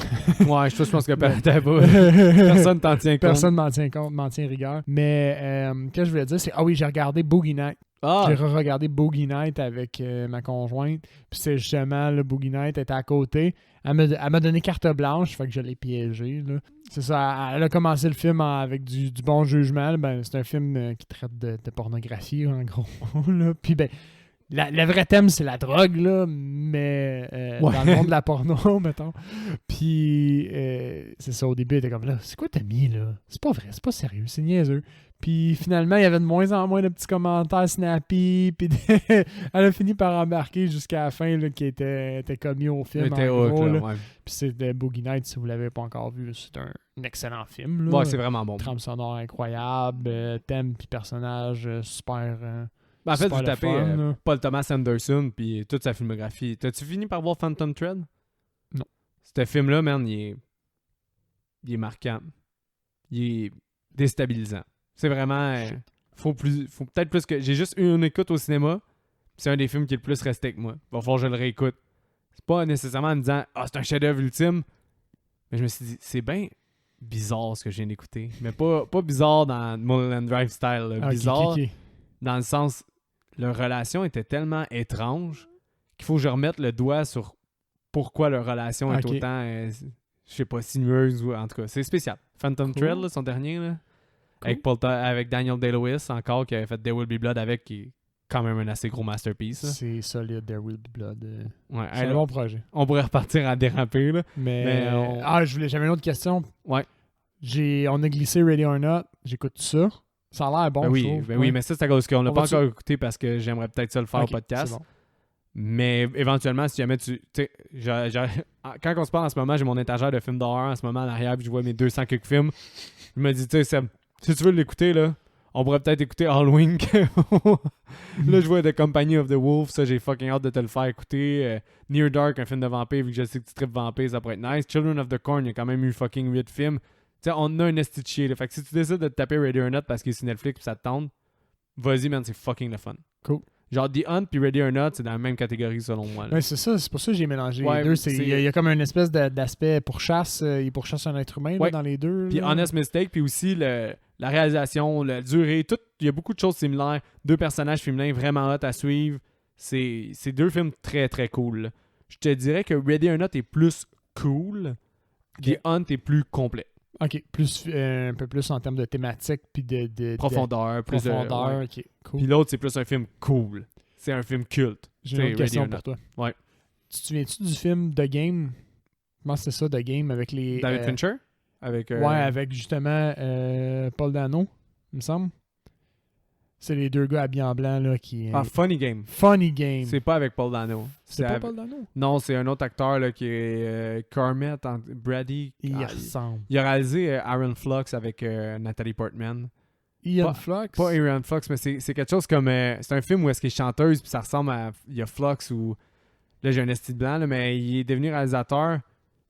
Ouais, je pense que personne t'en tient compte. Personne m'en tient compte, m'en tient rigueur. Mais ce que je voulais dire, c'est oui, j'ai regardé Boogie Night. Ah, J'ai regardé Boogie Night avec ma conjointe. Puis c'est justement, le Boogie Night était à côté. Elle m'a donné carte blanche, fait que je l'ai piégé. Là. C'est ça, elle a commencé le film avec du bon jugement. Ben, c'est un film qui traite de pornographie, en gros. Là. Puis ben, le vrai thème, c'est la drogue, là, mais Ouais. dans le monde de la porno, mettons. Puis c'est ça, au début, elle était comme là, c'est quoi t'as mis, là? C'est pas vrai, c'est pas sérieux, c'est niaiseux. Puis finalement, il y avait de moins en moins de petits commentaires snappy. Puis elle a fini par embarquer jusqu'à la fin là, qui était commis au film. était en gros, hook, là, là. ouais. Puis c'est de Boogie Night, si vous l'avez pas encore vu. C'est un excellent film. Là. Ouais, c'est vraiment bon. Trame sonore incroyable, thème puis personnage super. Ben, en fait, super vous le tapez fun, là. Paul Thomas Anderson puis toute sa filmographie. T'as-tu fini par voir Phantom Thread? Non. Ce film-là, man, il est marquant. Il est déstabilisant. C'est vraiment... faut peut-être plus que... J'ai juste eu une écoute au cinéma, C'est un des films qui est le plus resté avec moi. Va falloir que je le réécoute. C'est pas nécessairement en me disant « Ah, c'est un chef-d'œuvre ultime », mais je me suis dit « C'est bien bizarre ce que je viens d'écouter. » Mais pas bizarre dans Mulholland Drive style. Là. Bizarre dans le sens, leur relation était tellement étrange qu'il faut que je remette le doigt sur pourquoi leur relation est autant, je sais pas, sinueuse ou en tout cas, c'est spécial. Phantom Thread, là, son dernier, là, avec Daniel Day-Lewis encore, qui avait fait There Will Be Blood avec, qui est quand même un assez gros masterpiece. Là. C'est solide, There Will Be Blood. Ouais, c'est un bon projet. On pourrait repartir à déraper, là. Mais j'avais une autre question. Ouais. On a glissé Ready or Not, j'écoute ça. Ça a l'air bon, je trouve. Oui, mais ça, c'est à cause qu'on l'a pas encore écouté parce que j'aimerais peut-être ça le faire au podcast. Bon. Mais éventuellement, si jamais tu sais, quand on se parle en ce moment, j'ai mon étagère de films d'horreur en ce moment en arrière, puis je vois mes 200 quelques films. Je me dis, tu sais, si tu veux l'écouter, là, on pourrait peut-être écouter Halloween. Là, je vois The Company of the Wolf, ça, j'ai fucking hâte de te le faire écouter. Near Dark, un film de vampire, vu que je sais que tu tripes vampire, ça pourrait être nice. Children of the Corn, il y a quand même eu fucking 8 films. Tu sais, on a un esti de chier, là. Fait que si tu décides de te taper Ready or Not parce qu'il est sur Netflix pis ça te tente, vas-y, man, c'est fucking le fun. Cool. Genre, The Hunt puis Ready or Not, c'est dans la même catégorie, selon moi. Ouais, c'est ça. C'est pour ça que j'ai mélangé les deux. Il y a comme une espèce d'aspect pourchasse. Il pourchasse un être humain là, dans les deux. Puis Honest Mistake, puis aussi la réalisation, la durée, tout. Il y a beaucoup de choses similaires. 2 personnages féminins vraiment hot à suivre. C'est 2 films très, très cool. Là. Je te dirais que Ready or Not est plus cool. The Hunt est plus complet. OK. Un peu plus en termes de thématique puis de profondeur. Profondeur, OK. Cool. Puis l'autre, c'est plus un film cool. C'est un film culte. J'ai une autre question pour toi. Ouais. Tu te souviens-tu du film The Game? Comment c'est ça, The Game, avec les... David Fincher? Ouais, avec justement Paul Dano, il me semble. C'est les 2 gars habillés en blanc là qui... Funny Game. Funny Game. C'est pas avec Paul Dano. C'est pas Paul Dano? Non, c'est un autre acteur là, qui est Carmet, Brady. Il ressemble. Il a réalisé Aaron Flux avec Natalie Portman. Flux? Pas Aaron Flux, mais c'est quelque chose comme... c'est un film où est-ce qu'il est chanteuse, puis ça ressemble à... Il y a Flux ou... Là, j'ai un esti de blanc, là, mais il est devenu réalisateur.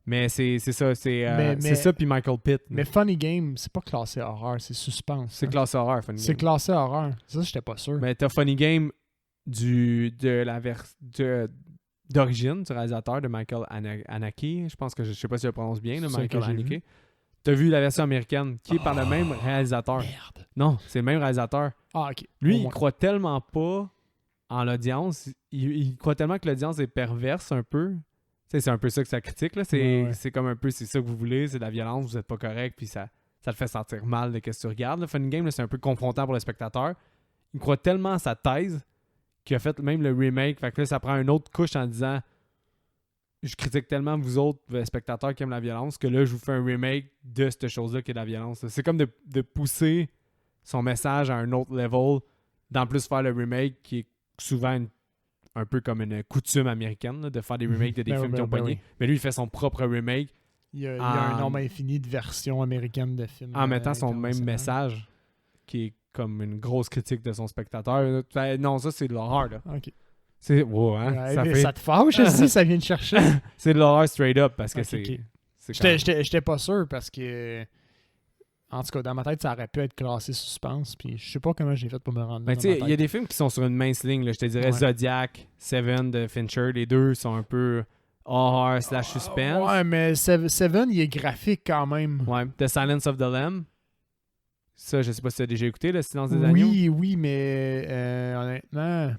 Mais c'est ça, c'est ça puis Michael Pitt. Mais Funny Game, c'est pas classé horreur, c'est suspense. C'est classé horreur, Funny Game. C'est classé horreur. Ça, j'étais pas sûr. Mais t'as Funny Game d'origine du réalisateur de Michael Haneke. Je pense que je sais pas si je le prononce bien, là, Michael Haneke. T'as vu la version américaine qui est par le même réalisateur. Merde. Non, c'est le même réalisateur. OK. Lui, il croit tellement pas en l'audience. Il croit tellement que l'audience est perverse un peu. C'est un peu ça que ça critique. Là. C'est comme un peu, c'est ça que vous voulez, c'est de la violence, vous êtes pas correct, puis ça te fait sentir mal de ce que tu regardes. Le Funny Game, là, c'est un peu confrontant pour le spectateur. Il croit tellement à sa thèse qu'il a fait même le remake. Fait que là, ça prend une autre couche en disant je critique tellement vous autres, les spectateurs qui aiment la violence, que là, je vous fais un remake de cette chose-là qui est la violence. C'est comme de pousser son message à un autre level, d'en plus faire le remake qui est souvent un peu comme une coutume américaine, là, de faire des remakes de des films qui ont pogné. Mais lui, il fait son propre remake. Il y a un nombre infini de versions américaines de films. En mettant son même message, qui est comme une grosse critique de son spectateur. Non, ça, c'est de l'horreur. Là. OK. C'est... Wow, hein? Ça te fâche aussi, ça vient de chercher. C'est de l'horreur straight up, parce que okay. J'étais pas sûr, parce que... En tout cas, dans ma tête, ça aurait pu être classé suspense, puis je sais pas comment j'ai fait pour me rendre. Mais tu sais, il y a des films qui sont sur une mince ligne, là. Je te dirais Zodiac, Seven de Fincher, les deux sont un peu horror / suspense. Ouais, mais Seven, il est graphique quand même. Ouais, The Silence of the Lamb. Ça, je sais pas si tu as déjà écouté, Le Silence des Agneaux. Oui, mais honnêtement,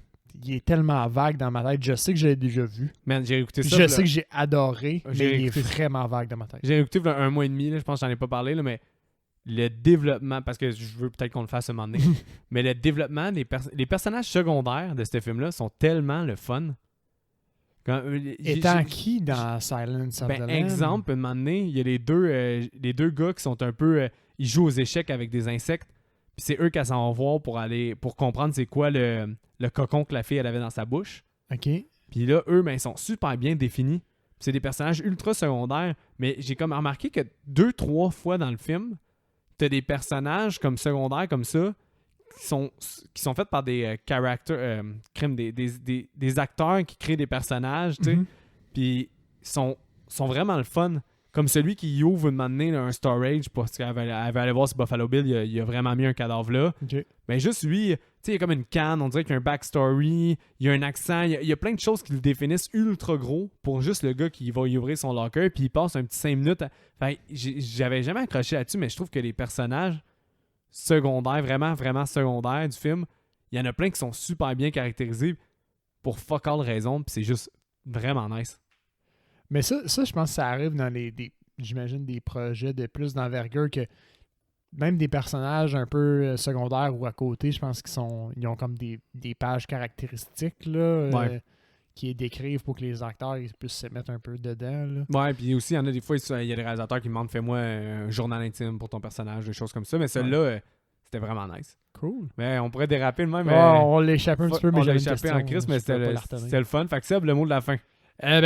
il est tellement vague dans ma tête. Je sais que je l'ai déjà vu. Man, j'ai écouté ça. Je sais que j'ai adoré, mais il est vraiment vague dans ma tête. J'ai écouté il y a 1 mois et demi, là, je pense que j'en ai pas parlé, là, mais le développement, parce que je veux peut-être qu'on le fasse un moment donné, mais le développement les personnages secondaires de ce film-là sont tellement le fun. Étant qui dans Silence of the Lamb? Exemple, un moment donné, il y a les deux gars qui sont un peu... ils jouent aux échecs avec des insectes, puis c'est eux qui s'en vont voir pour comprendre c'est quoi le cocon que la fille elle avait dans sa bouche. OK. Puis là, eux, ils sont super bien définis. Puis c'est des personnages ultra secondaires, mais j'ai comme remarqué que 2-3 fois dans le film, t'as des personnages comme secondaires comme ça qui sont faits par des des acteurs qui créent des personnages, tu sais. Puis sont vraiment le fun. Comme celui qui ouvre une donné un storage parce qu'elle va aller voir si Buffalo Bill, il a vraiment mis un cadavre là. Okay. Mais juste lui, sais, il y a comme une canne, on dirait qu'il y a un backstory, il y a un accent, il y a plein de choses qui le définissent ultra gros pour juste le gars qui va y ouvrir son locker, puis il passe un petit 5 minutes. Fait j'avais jamais accroché là-dessus, mais je trouve que les personnages secondaires, vraiment, vraiment secondaires du film, il y en a plein qui sont super bien caractérisés pour fuck all raison, puis c'est juste vraiment nice. Mais ça, je pense que ça arrive dans j'imagine, des projets de plus d'envergure que même des personnages un peu secondaires ou à côté, je pense ils ont comme des pages caractéristiques là, qui les décrivent pour que les acteurs ils puissent se mettre un peu dedans. Là. Ouais, puis aussi, il y en a des fois, il y a des réalisateurs qui demandent fais-moi un journal intime pour ton personnage, des choses comme ça, mais celui-là, c'était vraiment nice. Cool. Mais on pourrait déraper le même. On l'a échappé un petit peu, mais on j'avais l'a échappé en crise, mais c'était le fun. Fait que Seb, le mot de la fin.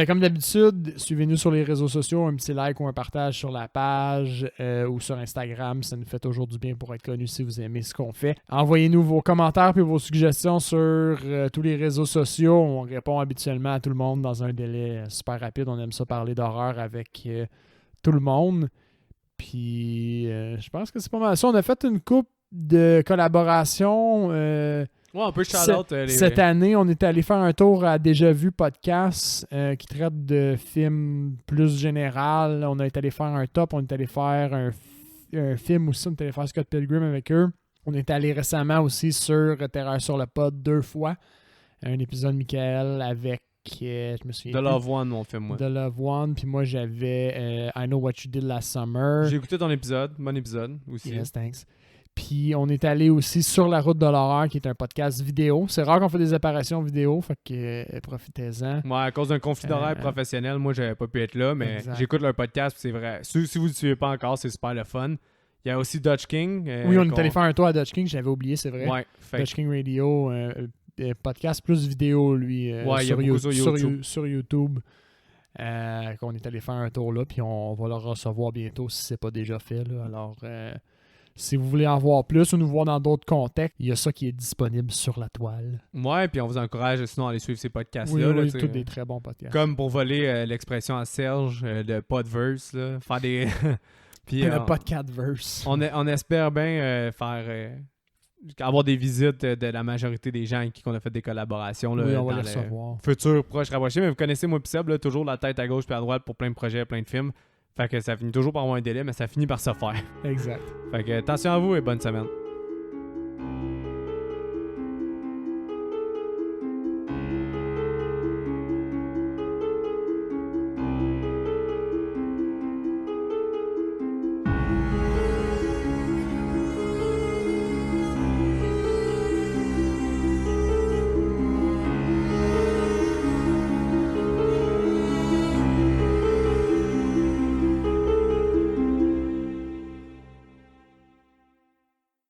Comme d'habitude, suivez-nous sur les réseaux sociaux, un petit like ou un partage sur la page ou sur Instagram. Ça nous fait toujours du bien pour être connus si vous aimez ce qu'on fait. Envoyez-nous vos commentaires et vos suggestions sur tous les réseaux sociaux. On répond habituellement à tout le monde dans un délai super rapide. On aime ça parler d'horreur avec tout le monde. Puis, je pense que c'est pas mal ça. On a fait une couple de collaborations. Ouais, on peut shout-out. Cette année, on est allé faire un tour à Déjà Vu Podcast qui traite de films plus général. On est allé faire un top, on est allé faire un film aussi, on est allé faire Scott Pilgrim avec eux. On est allé récemment aussi sur Terreur sur le pod 2 fois. Un épisode Michael avec, je me souviens The Love One, mon film, moi. The Love One, puis moi j'avais I Know What You Did Last Summer. J'ai écouté ton épisode, bon épisode aussi. Yes, thanks. Puis on est allé aussi sur La Route de l'horreur, qui est un podcast vidéo. C'est rare qu'on fait des apparitions vidéo, fait que profitez-en. Ouais, à cause d'un conflit d'horaire professionnel, moi j'avais pas pu être là, mais j'écoute leur podcast, c'est vrai. Si vous ne le suivez pas encore, c'est super le fun. Il y a aussi Dutch King. Oui, on est allé faire un tour à Dutch King, j'avais oublié, c'est vrai. Ouais, Dutch King Radio, podcast plus vidéo, lui, sur YouTube. Qu'on est allé faire un tour là, puis on va le recevoir bientôt si c'est pas déjà fait. Là. Alors, si vous voulez en voir plus ou nous voir dans d'autres contextes, il y a ça qui est disponible sur la toile. Ouais, puis on vous encourage sinon à aller suivre ces podcasts-là. Oui, tous des très bons podcasts. Comme pour voler l'expression à Serge, le podverse, là, faire des... puis, le podcastverse. On espère bien avoir des visites de la majorité des gens avec qui on a fait des collaborations. Là, oui, on va dans les recevoir. Futur, proche, rapproché. Mais vous connaissez moi pis Seb, là, toujours la tête à gauche puis à droite pour plein de projets, plein de films. Fait que ça finit toujours par avoir un délai, mais ça finit par se faire. Exact. Fait que attention à vous et bonne semaine.